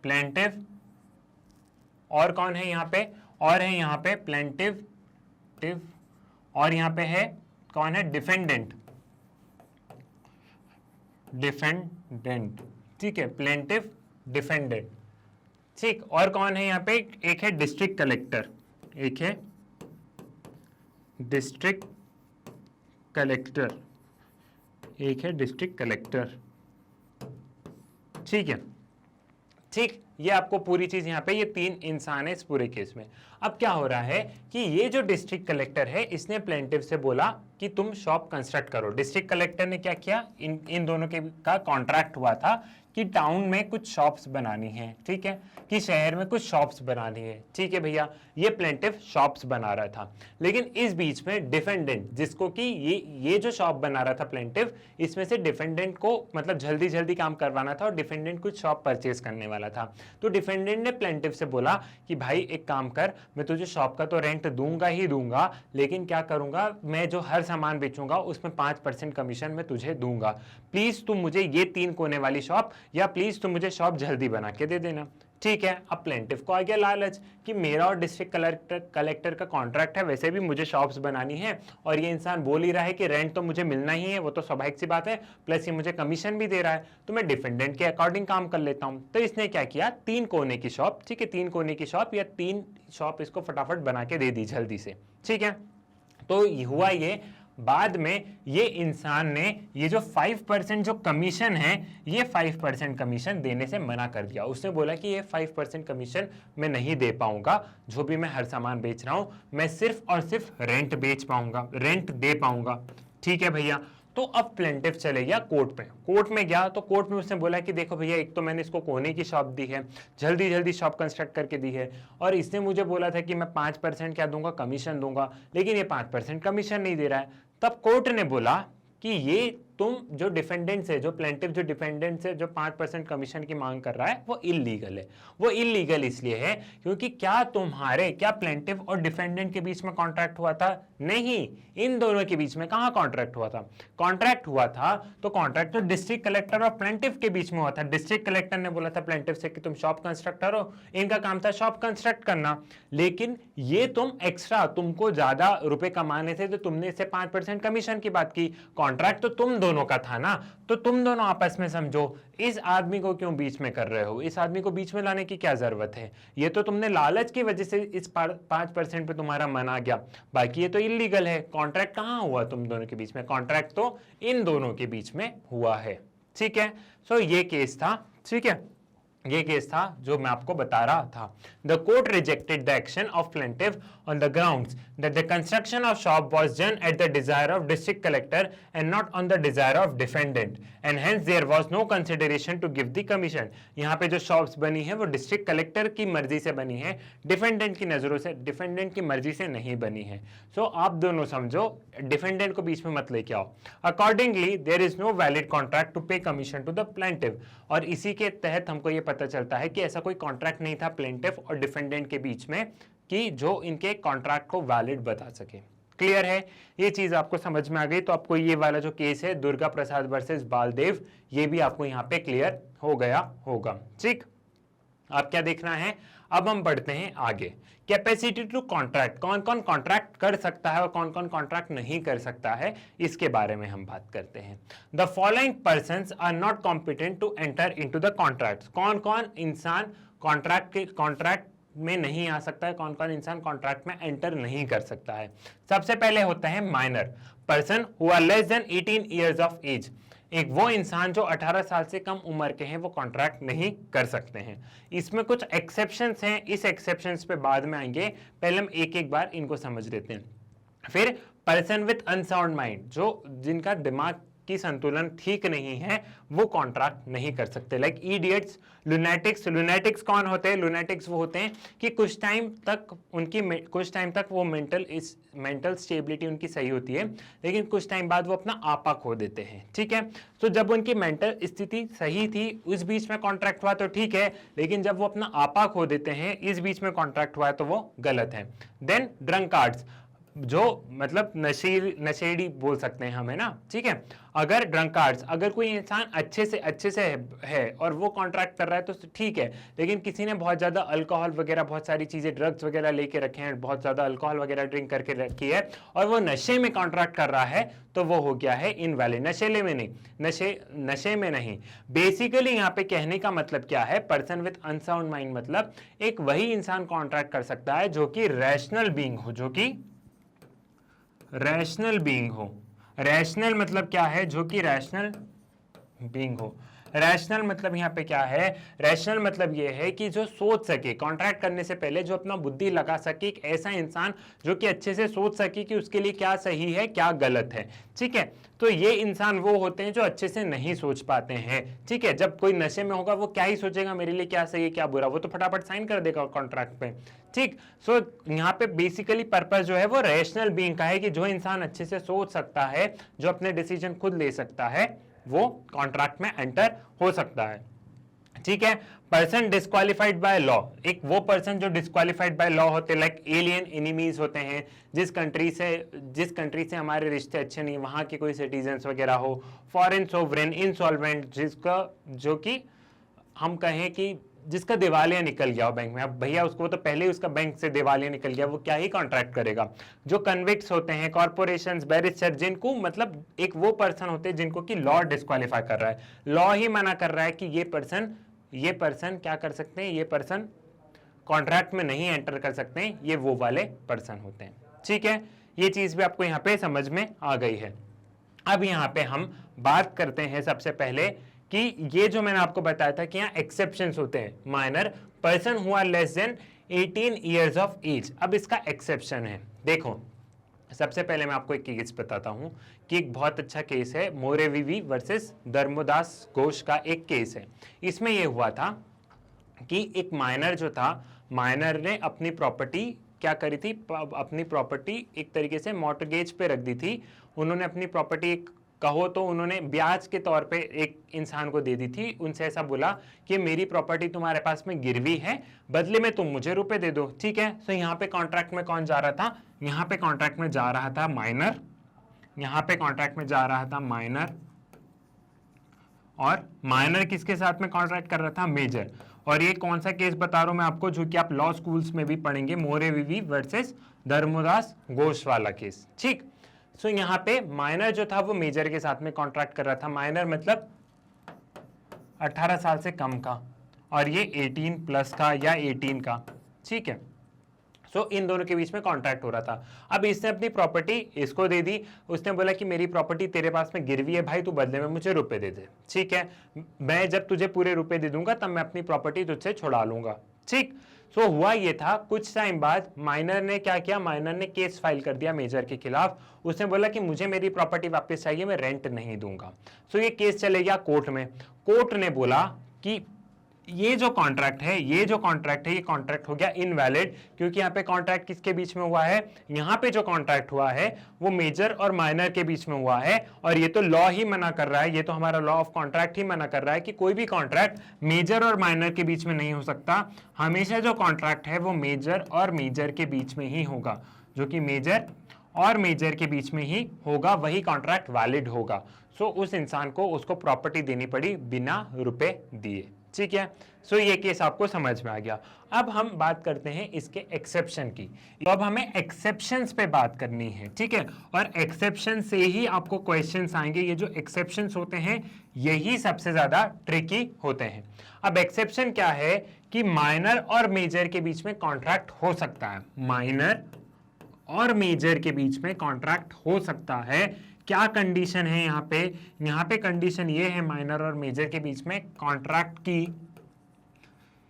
प्लेंटिव और कौन है यहां पे, और है यहां पे प्लेंटिव, और यहां पे है कौन है, डिफेंडेंट, डिफेंडेंट। ठीक है, प्लेंटिव, डिफेंडेंट। ठीक, और कौन है यहां पे, एक है डिस्ट्रिक्ट कलेक्टर, एक है डिस्ट्रिक्ट कलेक्टर, एक है डिस्ट्रिक्ट कलेक्टर। ठीक है, ठीक, ये आपको पूरी चीज यहां पे, ये तीन इंसान है इस पूरे केस में। अब क्या हो रहा है कि ये जो डिस्ट्रिक्ट कलेक्टर है, इसने प्लेंटिव से बोला कि तुम शॉप कंस्ट्रक्ट करो। डिस्ट्रिक्ट कलेक्टर ने क्या किया, इन दोनों के का कॉन्ट्रैक्ट हुआ था कि टाउन में कुछ शॉप्स बनानी है, ठीक है, कि शहर में कुछ शॉप्स बनानी है। ठीक है भैया, ये प्लेंटिव शॉप्स बना रहा था, लेकिन इस बीच में डिफेंडेंट, जिसको कि ये जो शॉप बना रहा था प्लेंटिव, इसमें से डिफेंडेंट को मतलब जल्दी जल्दी काम करवाना था, और डिफेंडेंट कुछ शॉप परचेज करने वाला था। तो डिफेंडेंट ने प्लेंटिव से बोला कि भाई एक काम कर, मैं तुझे शॉप का तो रेंट दूंगा ही दूंगा, लेकिन क्या करूंगा, मैं जो हर सामान बेचूंगा उसमें 5% कमीशन मैं तुझे दूंगा। प्लीज तुम मुझे ये 3 कोने वाली शॉप, या प्लीज तुम मुझे शॉप जल्दी बना के दे देना। ठीक है, अब प्लेंटिव को आ गया लालच कि मेरा और डिस्ट्रिक्ट कलेक्टर का कॉन्ट्रैक्ट है, वैसे भी मुझे शॉप्स बनानी है, और ये इंसान बोल ही रहा है कि रेंट तो मुझे मिलना ही है, वो तो स्वाभाविक सी बात है, प्लस ये मुझे कमीशन भी दे रहा है, तो मैं डिफेंडेंट के अकॉर्डिंग काम कर लेता हूं। तो इसने क्या किया, 3 कोने की शॉप, ठीक है, 3 कोने की शॉप या 3 शॉप इसको फटाफट बना के दे दी जल्दी से। ठीक है, तो हुआ ये, बाद में ये इंसान ने ये जो 5% जो कमीशन है, ये 5% कमीशन देने से मना कर दिया। उसने बोला कि ये 5% कमीशन मैं नहीं दे पाऊंगा, जो भी मैं हर सामान बेच रहा हूं, मैं सिर्फ और सिर्फ रेंट बेच पाऊंगा, रेंट दे पाऊंगा। ठीक है भैया, तो अब प्लेंटिव चले गया कोर्ट में। कोर्ट में गया तो कोर्ट में उसने बोला कि देखो भैया, एक तो मैंने इसको कोने की शॉप दी है, जल्दी जल्दी शॉप कंस्ट्रक्ट करके दी है, और इसने मुझे बोला था कि मैं 5% क्या दूंगा, कमीशन दूंगा, लेकिन ये 5% कमीशन नहीं दे रहा है। तब कोर्ट ने बोला कि ये तुम जो डिफेंडेंट से, जो प्लेंटिव जो डिफेंडेंट से जो 5% कमीशन की मांग कर रहा है, वो इलीगल है। वो इलीगल इसलिए है क्योंकि क्या प्लेंटिव और डिफेंडेंट के बीच में कॉन्ट्रैक्ट हुआ था? नहीं, इन दोनों के बीच में कहां कॉन्ट्रैक्ट हुआ था? कॉन्ट्रैक्ट हुआ था तो कॉन्ट्रैक्ट तो डिस्ट्रिक्ट कलेक्टर और प्लेंटिव के बीच में हुआ था। डिस्ट्रिक्ट कलेक्टर ने बोला था प्लेंटिव से कि तुम शॉप कंस्ट्रक्ट करो, इनका काम था शॉप कंस्ट्रक्ट करना, लेकिन ये तुम एक्स्ट्रा, तुमको ज्यादा रुपए कमाने थे तो तुमने इससे 5% कमीशन की बात की। कॉन्ट्रैक्ट तो तुम दोनों का था ना, तो तुम दोनों आपस में समझो। इस आदमी को क्यों बीच में कर रहे हो? इस आदमी को बीच में लाने की क्या जरूरत है? ये तो तुमने लालच की वजह से इस 5% पे तुम्हारा मन आ गया, बाकी ये तो इलीगल है। कॉन्ट्रैक्ट कहां हुआ तुम दोनों के बीच में? कॉन्ट्रैक्ट तो इन दोनों के बीच में हुआ है। ठीक है, सो ये केस था। ठीक है, ये केस था जो मैं आपको बता रहा था। The court rejected the action of plaintiff on the grounds that the construction of shop was done at the desire of district collector and not on the desire of defendant, and hence there was no consideration to give the commission. यहाँ पे जो shops बनी है वो district collector की मर्जी से बनी है, डिफेंडेंट की नजरों से, डिफेंडेंट की मर्जी से नहीं बनी है। सो आप दोनों समझो, डिफेंडेंट को बीच में मत लेके आओ। Accordingly there is no valid contract to pay commission to the plaintiff, और इसी के तहत हमको ये पता चलता है कि ऐसा कोई कॉन्ट्रैक्ट नहीं था प्लेंटिव और डिफेंडेंट के बीच में कि जो इनके कॉन्ट्रैक्ट को वैलिड बता सके। क्लियर है? ये चीज आपको समझ में आ गई तो आपको ये वाला जो केस है दुर्गा प्रसाद वर्सेस बालदेव, ये भी आपको यहां पे क्लियर हो गया होगा। ठीक, आप क्या देखना है? अब हम बढ़ते हैं आगे। कैपेसिटी टू कॉन्ट्रैक्ट, कौन कौन कॉन्ट्रैक्ट कर सकता है और कौन कौन कॉन्ट्रैक्ट नहीं कर सकता है, इसके बारे में हम बात करते हैं। The following persons are not competent to enter into the contract. कौन कौन इंसान कॉन्ट्रैक्ट में नहीं आ सकता है, कौन कौन इंसान कॉन्ट्रैक्ट में एंटर नहीं कर सकता है? सबसे पहले होता है minor person who are less than 18 years of age. एक वो इंसान जो 18 साल से कम उम्र के हैं वो कॉन्ट्रैक्ट नहीं कर सकते हैं। इसमें कुछ एक्सेप्शंस हैं, इस एक्सेप्शंस पे बाद में आएंगे, पहले हम एक एक बार इनको समझ लेते हैं। फिर पर्सन विथ अनसाउंड माइंड, जो जिनका दिमाग की संतुलन ठीक नहीं है वो कॉन्ट्रैक्ट नहीं कर सकते, लाइक इडियट्स, लुनेटिक्स। लुनेटिक्स कौन होते हैं? लुनेटिक्स वो होते हैं कि कुछ टाइम तक वो मेंटल स्टेबिलिटी उनकी सही होती है, लेकिन कुछ टाइम बाद वो अपना आपा खो देते हैं, ठीक है। तो जब उनकी मेंटल स्थिति सही थी उस बीच में कॉन्ट्रैक्ट हुआ तो ठीक है, लेकिन जब वो अपना आपा खो देते हैं इस बीच में कॉन्ट्रैक्ट हुआ है तो वो गलत है। देन ड्रंकार्ड्स, जो मतलब नशेड़ी बोल सकते हैं हम, है ना, ठीक है। अगर ड्रंकार्ड्स, अगर कोई इंसान अच्छे से है और वो कॉन्ट्रैक्ट कर रहा है तो ठीक है, लेकिन किसी ने बहुत ज्यादा अल्कोहल वगैरह, बहुत सारी चीजें, ड्रग्स वगैरह लेके रखे हैं, बहुत ज्यादा अल्कोहल वगैरह ड्रिंक करके रखी है और वो नशे में कॉन्ट्रैक्ट कर रहा है तो वो हो गया है इनवैलिड। नशे में नहीं। बेसिकली यहाँ पे कहने का मतलब क्या है, पर्सन विथ अनसाउंड माइंड मतलब एक वही इंसान कॉन्ट्रैक्ट कर सकता है जो कि रैशनल बीइंग हो, जो कि रैशनल बीइंग हो। रैशनल मतलब क्या है? जो कि रैशनल बीइंग हो। रैशनल मतलब यहाँ पे क्या है? रैशनल मतलब ये है कि जो सोच सके, कॉन्ट्रैक्ट करने से पहले जो अपना बुद्धि लगा सके, एक ऐसा इंसान जो कि अच्छे से सोच सके कि उसके लिए क्या सही है क्या गलत है, ठीक है। तो ये इंसान वो होते हैं जो अच्छे से नहीं सोच पाते हैं, ठीक है। जब कोई नशे में होगा वो क्या ही सोचेगा मेरे लिए क्या सही है क्या बुरा, वो तो फटाफट साइन कर देगा कॉन्ट्रैक्ट पे, ठीक। सो यहाँ पे बेसिकली पर्पस जो है वो रैशनल बीइंग का है कि जो इंसान अच्छे से सोच सकता है, जो अपने डिसीजन खुद ले सकता है, वो कॉन्ट्रैक्ट में एंटर हो सकता है, ठीक है। पर्सन डिस्क्वालिफाइड बाय लॉ, एक वो पर्सन जो डिस्क्वालिफाइड बाय लॉ होते हैं, लाइक एलियन एनिमीज होते हैं, जिस कंट्री से हमारे रिश्ते अच्छे नहीं, वहां के कोई सिटीजन्स वगैरह हो। फॉरेन सोवरेन, इंसॉल्वेंट, जो कि हम कहें कि जिसका दिवालिया निकल गया हो बैंक में, अब भैया उसको तो पहले ही उसका बैंक से दिवालिया निकल गया, वो क्या ही कॉन्ट्रैक्ट करेगा। जो कन्विक्ट्स होते हैं, कॉर्पोरेशंस, बैरिस्टर, जिनको मतलब एक वो पर्सन होते हैं जिनको कि लॉ डिस्क्वालीफाई कर रहा है, लॉ ही मना कर रहा है कि ये पर्सन क्या कर सकते हैं, ये पर्सन कॉन्ट्रैक्ट में नहीं एंटर कर सकते हैं, ये वो वाले पर्सन होते हैं, ठीक है। ये चीज भी आपको यहाँ पे समझ में आ गई है। अब यहाँ पे हम बात करते हैं सबसे पहले कि ये जो मैंने आपको बताया था कि यहाँ एक्सेप्शंस होते हैं, minor, person who are less than 18 years of age. अब इसका एक्सेप्शन है, देखो सबसे पहले मैं आपको एक केस बताता हूं कि एक बहुत अच्छा केस है, मोरेविवी वर्सेस धर्मदास घोष का एक केस है। इसमें यह हुआ था कि एक माइनर जो था, माइनर ने अपनी प्रॉपर्टी क्या करी थी, अपनी प्रॉपर्टी एक तरीके से मॉर्टगेज पे रख दी थी। उन्होंने अपनी प्रॉपर्टी कहो तो उन्होंने ब्याज के तौर पे एक इंसान को दे दी थी। उनसे ऐसा बोला कि मेरी प्रॉपर्टी तुम्हारे पास में गिरवी है, बदले में तुम मुझे रुपए दे दो, ठीक है। तो यहाँ पे कॉन्ट्रैक्ट में कौन जा रहा था? यहाँ पे कॉन्ट्रैक्ट में जा रहा था माइनर, यहाँ पे कॉन्ट्रैक्ट में जा रहा था माइनर, और माइनर किसके साथ में कॉन्ट्रैक्ट कर रहा था? मेजर। और ये कौन सा केस बता रहा हूं मैं आपको, जो कि आप लॉ स्कूल्स में भी पढ़ेंगे, मोरेविवी वर्सेस धर्मदास घोष वाला केस, ठीक। सो यहाँ पे माइनर जो था वो मेजर के साथ में कॉन्ट्रैक्ट कर रहा था। माइनर मतलब 18 साल से कम का, और ये 18 प्लस का या 18 का, ठीक है। सो इन दोनों के बीच में कॉन्ट्रैक्ट हो रहा था। अब इसने अपनी प्रॉपर्टी इसको दे दी, उसने बोला कि मेरी प्रॉपर्टी तेरे पास में गिरवी है भाई, तू बदले में मुझे रुपए दे दे, ठीक है। मैं जब तुझे पूरे रुपए दे दूंगा तब मैं अपनी प्रॉपर्टी तुझसे छुड़ा लूंगा, ठीक। सो हुआ ये था, कुछ टाइम बाद माइनर ने क्या किया, माइनर ने केस फाइल कर दिया मेजर के खिलाफ। उसने बोला कि मुझे मेरी प्रॉपर्टी वापस चाहिए, मैं रेंट नहीं दूंगा। सो ये केस चले गया कोर्ट में। कोर्ट ने बोला कि ये जो कॉन्ट्रैक्ट है ये कॉन्ट्रैक्ट हो गया इनवैलिड, क्योंकि यहाँ पे कॉन्ट्रैक्ट किसके बीच में हुआ है? यहाँ पे जो कॉन्ट्रैक्ट हुआ है वो मेजर और माइनर के बीच में हुआ है, और ये तो लॉ ही मना कर रहा है, ये तो हमारा लॉ ऑफ कॉन्ट्रैक्ट ही मना कर रहा है कि कोई भी कॉन्ट्रैक्ट मेजर और माइनर के बीच में नहीं हो सकता। हमेशा जो कॉन्ट्रैक्ट है वो मेजर और मेजर के बीच में ही होगा, जो कि मेजर और मेजर के बीच में ही होगा, वही कॉन्ट्रैक्ट वैलिड होगा। सो उस इंसान को उसको प्रॉपर्टी देनी पड़ी बिना रुपए दिए, ठीक है। सो ये केस आपको समझ में आ गया। अब हम बात करते हैं इसके एक्सेप्शन की। तो अब हमें एक्सेप्शंस पे बात करनी है, ठीक है। और एक्सेप्शन से ही आपको क्वेश्चंस आएंगे। ये जो एक्सेप्शंस होते हैं यही सबसे ज्यादा ट्रिकी होते हैं। अब एक्सेप्शन क्या है कि माइनर और मेजर के बीच में कॉन्ट्रैक्ट हो सकता है, माइनर और मेजर के बीच में कॉन्ट्रैक्ट हो सकता है, क्या कंडीशन है यहाँ पे कंडीशन ये है माइनर और मेजर के बीच में कॉन्ट्रैक्ट की,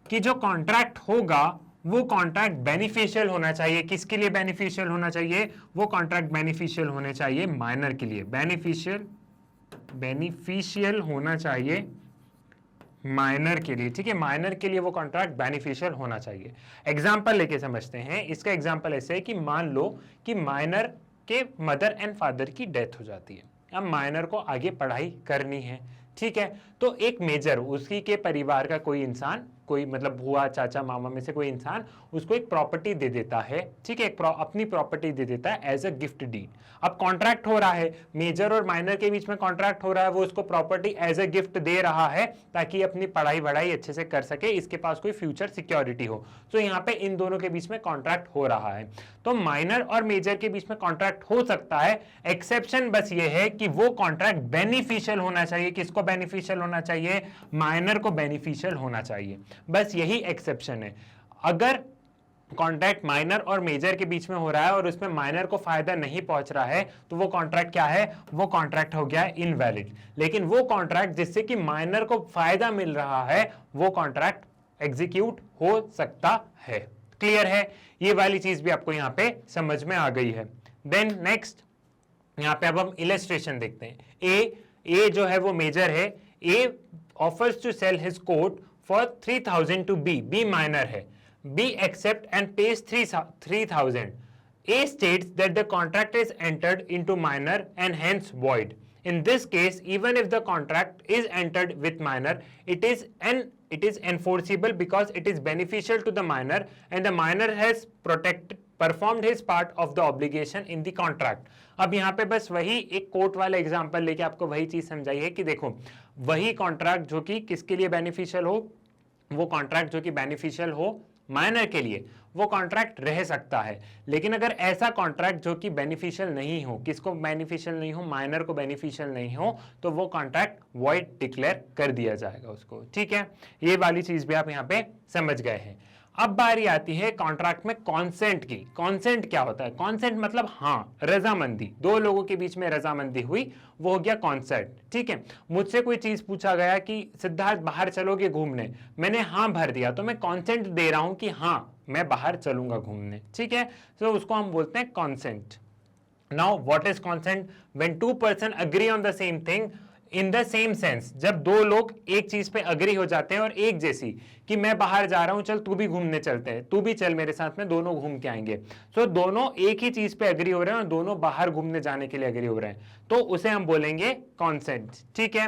कि जो कॉन्ट्रैक्ट होगा वो कॉन्ट्रैक्ट बेनिफिशियल होना चाहिए। किसके लिए बेनिफिशियल होना चाहिए? वो कॉन्ट्रैक्ट बेनिफिशियल होने चाहिए माइनर के लिए, बेनिफिशियल होना चाहिए माइनर के लिए, ठीक है। माइनर के लिए वो कॉन्ट्रैक्ट बेनिफिशियल होना चाहिए। एग्जांपल लेके समझते हैं। इसका एग्जांपल ऐसे है कि मान लो कि माइनर के मदर एंड फादर की डेथ हो जाती है, अब माइनर को आगे पढ़ाई करनी है, ठीक है। तो एक मेजर, उसी के परिवार का कोई इंसान, कोई मतलब बुआ चाचा मामा में से कोई इंसान उसको एक प्रॉपर्टी दे देता है, ठीक है, अपनी प्रॉपर्टी दे देता है एज अ गिफ्ट डीड। अब कॉन्ट्रैक्ट हो रहा है, मेजर और माइनर के बीच में कॉन्ट्रैक्ट हो रहा है, वो उसको प्रॉपर्टी एज अ गिफ्ट दे रहा है ताकि अपनी पढ़ाई वढ़ाई अच्छे से कर सके, इसके पास कोई फ्यूचर सिक्योरिटी हो। तो यहाँ पे इन दोनों के बीच में कॉन्ट्रैक्ट हो रहा है। तो माइनर और मेजर के बीच में कॉन्ट्रैक्ट हो सकता है, एक्सेप्शन बस ये है कि वो कॉन्ट्रैक्ट बेनिफिशियल होना चाहिए। किसको बेनिफिशियल होना चाहिए? माइनर को बेनिफिशियल होना चाहिए, बस यही एक्सेप्शन है। अगर कॉन्ट्रैक्ट माइनर और मेजर के बीच में हो रहा है और उसमें माइनर को फायदा नहीं पहुंच रहा है तो वो कॉन्ट्रैक्ट क्या है? वो कॉन्ट्रैक्ट हो गया इनवैलिड। लेकिन वो कॉन्ट्रैक्ट जिससे कि माइनर को फायदा मिल रहा है वो कॉन्ट्रैक्ट एग्जीक्यूट हो सकता है। क्लियर है? ये वाली चीज भी आपको यहां पे समझ में आ गई है। देन नेक्स्ट यहां पे अब हम इलस्ट्रेशन देखते हैं। ए जो है वो मेजर है। A offers to sell his coat for 3000 to B minor है। B accept and pays 3,000. A states that the contract is entered into minor and hence void. In this case, even if the contract is entered with minor, it is enforceable because it is beneficial to the minor and the minor has performed his part of the obligation in the contract. अब यहाँ पे बस वही एक court वाला example लेके आपको वही चीज समझाई है कि देखो वही कॉन्ट्रैक्ट जो कि किसके लिए बेनिफिशियल हो, वो कॉन्ट्रैक्ट जो कि बेनिफिशियल हो माइनर के लिए, वो कॉन्ट्रैक्ट रह सकता है। लेकिन अगर ऐसा कॉन्ट्रैक्ट जो कि बेनिफिशियल नहीं हो, किसको बेनिफिशियल नहीं हो? माइनर को बेनिफिशियल नहीं हो, तो वो कॉन्ट्रैक्ट वॉइड डिक्लेयर कर दिया जाएगा उसको, ठीक है। ये वाली चीज भी आप यहाँ पे समझ गए हैं। अब बारी आती है कॉन्ट्रैक्ट में कॉन्सेंट की। कॉन्सेंट क्या होता है? कॉन्सेंट मतलब हाँ, रजामंदी, दो लोगों के बीच में रजामंदी हुई, वो हो गया कॉन्सेंट, ठीक है। मुझसे कोई चीज पूछा गया कि सिद्धार्थ बाहर चलोगे घूमने, मैंने हाँ भर दिया, तो मैं कॉन्सेंट दे रहा हूं कि हाँ मैं बाहर चलूंगा घूमने, ठीक है। तो उसको हम बोलते हैं consent. Now what is consent? When two person agree on the same thing in the same sense, जब दो लोग एक चीज पे अग्री हो जाते हैं और एक जैसी, कि मैं बाहर जा रहा हूं, चल तू भी घूमने चलते हैं, तू भी चल मेरे साथ में, दोनों घूम के आएंगे। सो दोनों एक ही चीज पे अग्री हो रहे हैं और दोनों बाहर घूमने जाने के लिए अग्री हो रहे हैं, तो उसे हम बोलेंगे कॉन्सेंट, ठीक है।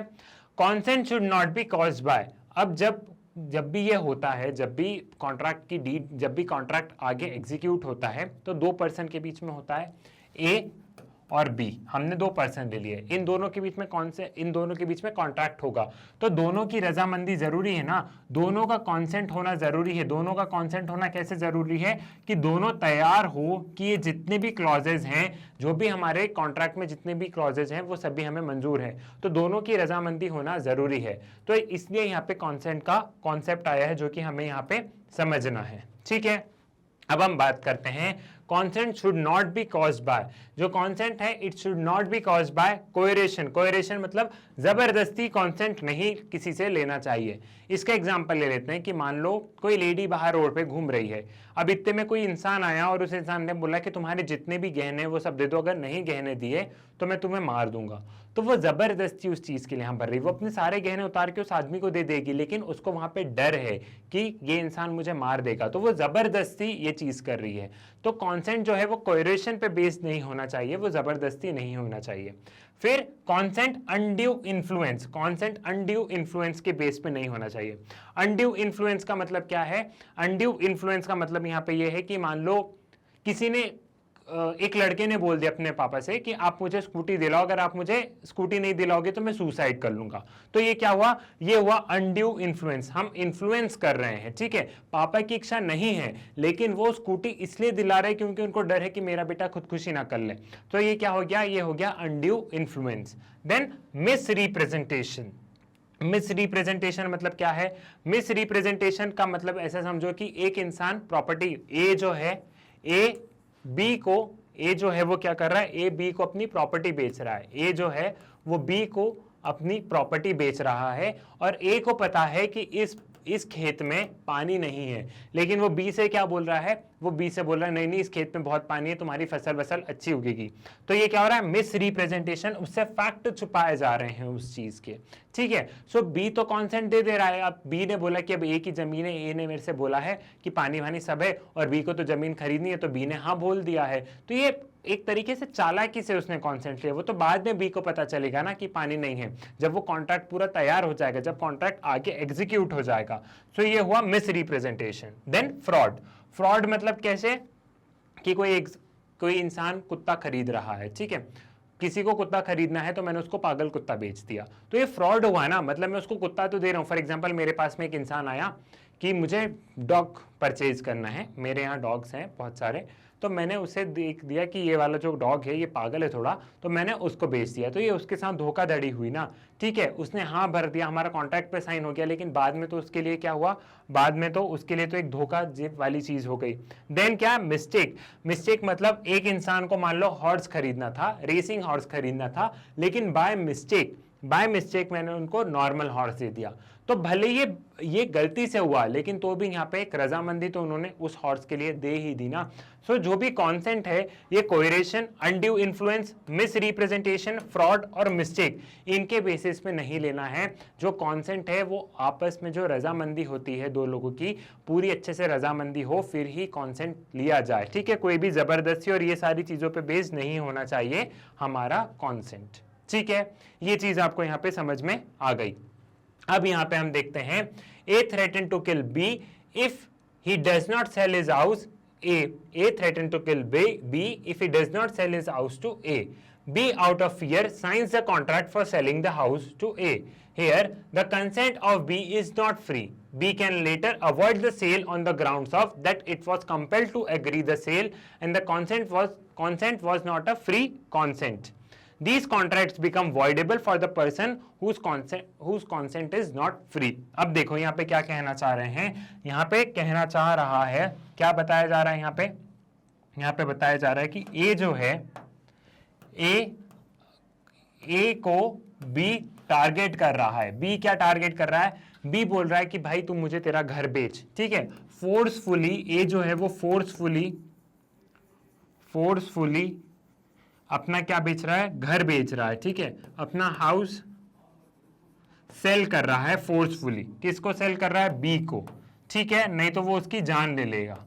Consent should not be caused by. अब जब भी ये होता है, जब भी कॉन्ट्रैक्ट की डीड, जब भी कॉन्ट्रैक्ट आगे एग्जीक्यूट होता है तो दो पर्सन के बीच में होता है, ए और बी, हमने दो पर्सन ले लिए, इन दोनों के बीच में इन दोनों के बीच में कॉन्ट्रैक्ट होगा, तो दोनों की रजामंदी जरूरी है ना, दोनों का कॉन्सेंट होना जरूरी है। दोनों का कॉन्सेंट होना कैसे जरूरी है? कि दोनों तैयार हो कि ये जितने भी क्लॉजेज हैं, जो भी हमारे कॉन्ट्रैक्ट में जितने भी क्लॉजेज हैं, वो सभी हमें मंजूर है, तो दोनों की रजामंदी होना जरूरी है। तो इसलिए यहाँ पे कॉन्सेंट का कॉन्सेप्ट आया है जो कि हमें यहाँ पे समझना है, ठीक है। अब हम बात करते हैं consent should not be caused by. जो कॉन्सेंट है it should not be caused by coercion. Coercion मतलब जबरदस्ती कॉन्सेंट नहीं किसी से लेना चाहिए। इसका एग्जांपल ले लेते हैं कि मान लो कोई लेडी बाहर रोड पे घूम रही है, अब इतने में कोई इंसान आया और उस इंसान ने बोला कि तुम्हारे जितने भी गहने वो सब दे दो, अगर नहीं गहने दिए तो मैं तुम्हें मार दूंगा। तो वो जबरदस्ती उस चीज के लिए यहाँ भर रही, वो अपने सारे गहने उतार के उस आदमी को दे देगी, लेकिन उसको वहां पे डर है कि ये इंसान मुझे मार देगा, तो वो जबरदस्ती ये चीज कर रही है। तो कॉन्सेंट जो है वो कोएरेशन पे बेस्ड नहीं होना चाहिए, वो जबरदस्ती नहीं होना चाहिए। फिर consent undue influence, consent undue influence के बेस पे नहीं होना चाहिए। अनड्यू इन्फ्लुएंस का मतलब क्या है? अनड्यू इन्फ्लुएंस का मतलब यहाँ पे ये है कि मान लो किसी ने, एक लड़के ने बोल दिया अपने पापा से कि आप मुझे स्कूटी दिलाओ, अगर आप मुझे स्कूटी नहीं दिलाओगे तो मैं सुसाइड कर लूंगा। तो ये क्या हुआ? ये हुआ अनड्यू इन्फ्लुएंस, हम इन्फ्लुएंस कर रहे हैं, ठीक है। पापा की इच्छा नहीं है लेकिन वो स्कूटी इसलिए दिला रहे क्योंकि उनको डर है कि मेरा बेटा खुदकुशी ना कर ले। तो ये क्या हो गया? ये हो गया undue influence. Then misrepresentation. Misrepresentation मतलब क्या है? मिस रिप्रेजेंटेशन का मतलब ऐसा समझो कि एक इंसान प्रॉपर्टी ए जो है, ए बी को ए जो है वो क्या कर रहा है, ए बी को अपनी प्रॉपर्टी बेच रहा है, ए जो है वो बी को अपनी प्रॉपर्टी बेच रहा है, और ए को पता है कि इस खेत में पानी नहीं है, लेकिन वो बी से क्या बोल रहा है, वो बी से बोल रहा है नहीं नहीं इस खेत में बहुत पानी है, तुम्हारी फसल वसल अच्छी उगेगी। तो ये क्या हो रहा है, मिस रिप्रेजेंटेशन, उससे फैक्ट छुपाए जा रहे हैं उस चीज के, ठीक है। सो बी तो कॉन्सेंट दे दे रहा है, अब बी ने बोला कि अब ए की जमीन है, ए ने मेरे से बोला है कि पानी वानी सब है, और बी को तो जमीन खरीदनी है, तो बी ने हाँ बोल दिया है। तो ये एक तरीके से चालाकी से उसने कॉन्सेंट लिया, वो तो बाद में बी को पता चलेगा ना कि पानी नहीं है, जब वो कॉन्ट्रैक्ट पूरा तैयार हो जाएगा, जब कॉन्ट्रैक्ट आगे एग्जीक्यूट हो जाएगा। सो ये हुआ miss representation. Than fraud, fraud मतलब कैसे कि कोई इंसान कुत्ता खरीद रहा है, ठीक है, किसी को कुत्ता खरीदना है तो मैंने उसको पागल कुत्ता बेच दिया, तो ये फ्रॉड हुआ ना, मतलब मैं उसको कुत्ता तो दे रहा हूं। फॉर एग्जांपल मेरे पास में एक इंसान आया कि मुझे डॉग परचेज करना है, मेरे यहाँ डॉग्स हैं बहुत सारे, तो मैंने उसे देख दिया कि ये वाला जो डॉग है ये पागल है थोड़ा, तो मैंने उसको बेच दिया, तो ये उसके साथ धोखाधड़ी हुई ना, ठीक है। उसने हाँ भर दिया, हमारा कॉन्ट्रैक्ट पे साइन हो गया, लेकिन बाद में तो उसके लिए क्या हुआ, बाद में तो उसके लिए तो एक धोखा वाली चीज हो गई। देन क्या, मिस्टेक, मिस्टेक मतलब एक इंसान को मान लो हॉर्स खरीदना था, रेसिंग हॉर्स खरीदना था, लेकिन बाय मिस्टेक मैंने उनको नॉर्मल हॉर्स दे दिया, तो भले ये गलती से हुआ, लेकिन तो भी यहाँ पे एक रजामंदी तो उन्होंने उस हॉर्स के लिए दे ही दी ना। सो जो भी कॉन्सेंट है, ये coercion, undue influence, misrepresentation, fraud और मिस्टेक, इनके बेसिस पे नहीं लेना है। जो कॉन्सेंट है वो आपस में जो रजामंदी होती है दो लोगों की, पूरी अच्छे से रजामंदी हो फिर ही कॉन्सेंट लिया जाए, ठीक है। कोई भी जबरदस्ती और ये सारी चीजों पे बेस्ड नहीं होना चाहिए हमारा कॉन्सेंट, ठीक है। ये चीज आपको यहाँ पे समझ में आ गई। अब यहां पे हम देखते हैं, A threaten to kill B if he does not sell his house, A threaten to kill B if he does not sell his house to A, B out of fear signs the contract for selling the house to A, here the consent of B is not free, B can later avoid the sale on the grounds of that it was compelled to agree the sale and the consent was not a free consent. These contracts become voidable for the person whose consent is not free. अब देखो यहाँ पे क्या कहना चाह रहे हैं, यहाँ पे कहना चाह रहा है, क्या बताया जा रहा है यहाँ पे बताया जा रहा है कि ए जो है, ए को बी टारगेट कर रहा है। बी क्या टारगेट कर रहा है, बी बोल रहा है कि भाई तू मुझे तेरा घर बेच, ठीक है। फोर्सफुली, ए जो है वो फोर्सफुली अपना क्या बेच रहा है, घर बेच रहा है, ठीक है, अपना हाउस सेल कर रहा है फोर्सफुली। किसको सेल कर रहा है, बी को, ठीक है, नहीं तो वो उसकी जान ले लेगा,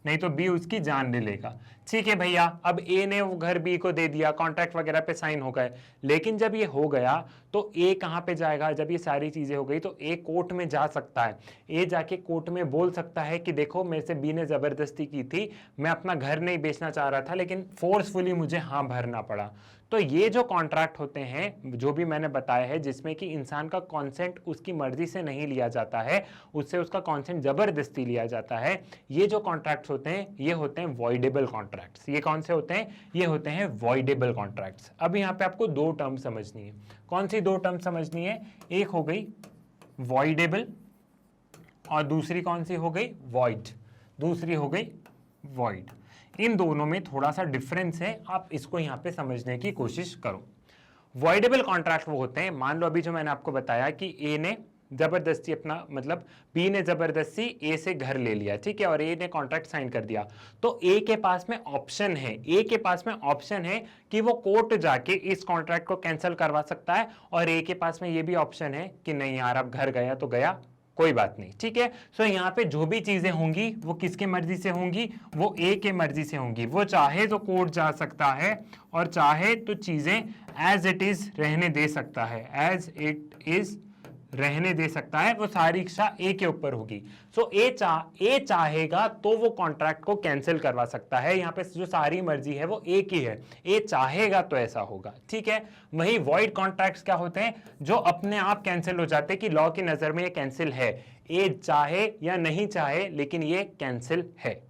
नहीं तो बी उसकी जान ले लेगा, ठीक है भैया। अब ए ने वो घर बी को दे दिया, कॉन्ट्रैक्ट वगैरह पे साइन हो गए, लेकिन जब ये हो गया तो ए कहां पे जाएगा, जब ये सारी चीजें हो गई तो ए कोर्ट में जा सकता है। ए जाके कोर्ट में बोल सकता है कि देखो मेरे से बी ने जबरदस्ती की थी, मैं अपना घर नहीं बेचना चाह रहा था, लेकिन फोर्सफुली मुझे हाँ भरना पड़ा। तो ये जो कॉन्ट्रैक्ट होते हैं जो भी मैंने बताया है, जिसमें कि इंसान का कॉन्सेंट उसकी मर्जी से नहीं लिया जाता है, उससे उसका कॉन्सेंट जबरदस्ती लिया जाता है, ये जो कॉन्ट्रैक्ट्स होते हैं ये होते हैं वॉइडेबल कॉन्ट्रैक्ट्स। ये कौन से होते हैं, ये होते हैं वॉइडेबल कॉन्ट्रैक्ट्स। अब यहाँ पे आपको दो टर्म समझनी है। कौन सी दो टर्म समझनी है, एक हो गई वॉइडेबल और दूसरी कौन सी हो गई, वॉइड, दूसरी हो गई वॉइड। इन दोनों में थोड़ा सा डिफरेंस है, आप इसको यहां पे समझने की कोशिश करो। वॉइडेबल कॉन्ट्रैक्ट वो होते हैं, मान लो अभी जो मैंने आपको बताया कि ए ने जबरदस्ती अपना मतलब बी ने जबरदस्ती ए से घर ले लिया, ठीक है, और ए ने कॉन्ट्रैक्ट साइन कर दिया, तो ए के पास में ऑप्शन है, ए के पास में ऑप्शन है कि वो कोर्ट जाके इस कॉन्ट्रैक्ट को कैंसिल करवा सकता है, और ए के पास में ये भी ऑप्शन है कि नहीं यार अब घर गया तो गया, कोई बात नहीं, ठीक है। सो यहाँ पे जो भी चीजें होंगी वो किसके मर्जी से होंगी, वो ए के मर्जी से होंगी। वो चाहे तो कोर्ट जा सकता है और चाहे तो चीजें एज इट इज रहने दे सकता है, एज इट इज रहने दे सकता है, वो सारी इच्छा ए के ऊपर होगी। सो ए चाहेगा तो वो कॉन्ट्रैक्ट को कैंसिल करवा सकता है। यहाँ पे जो सारी मर्जी है वो ए की है, ए चाहेगा तो ऐसा होगा, ठीक है। वही वॉइड कॉन्ट्रैक्ट्स क्या होते हैं, जो अपने आप कैंसिल हो जाते हैं कि लॉ की नजर में ये कैंसिल है, ए चाहे या नहीं चाहे लेकिन ये कैंसिल है,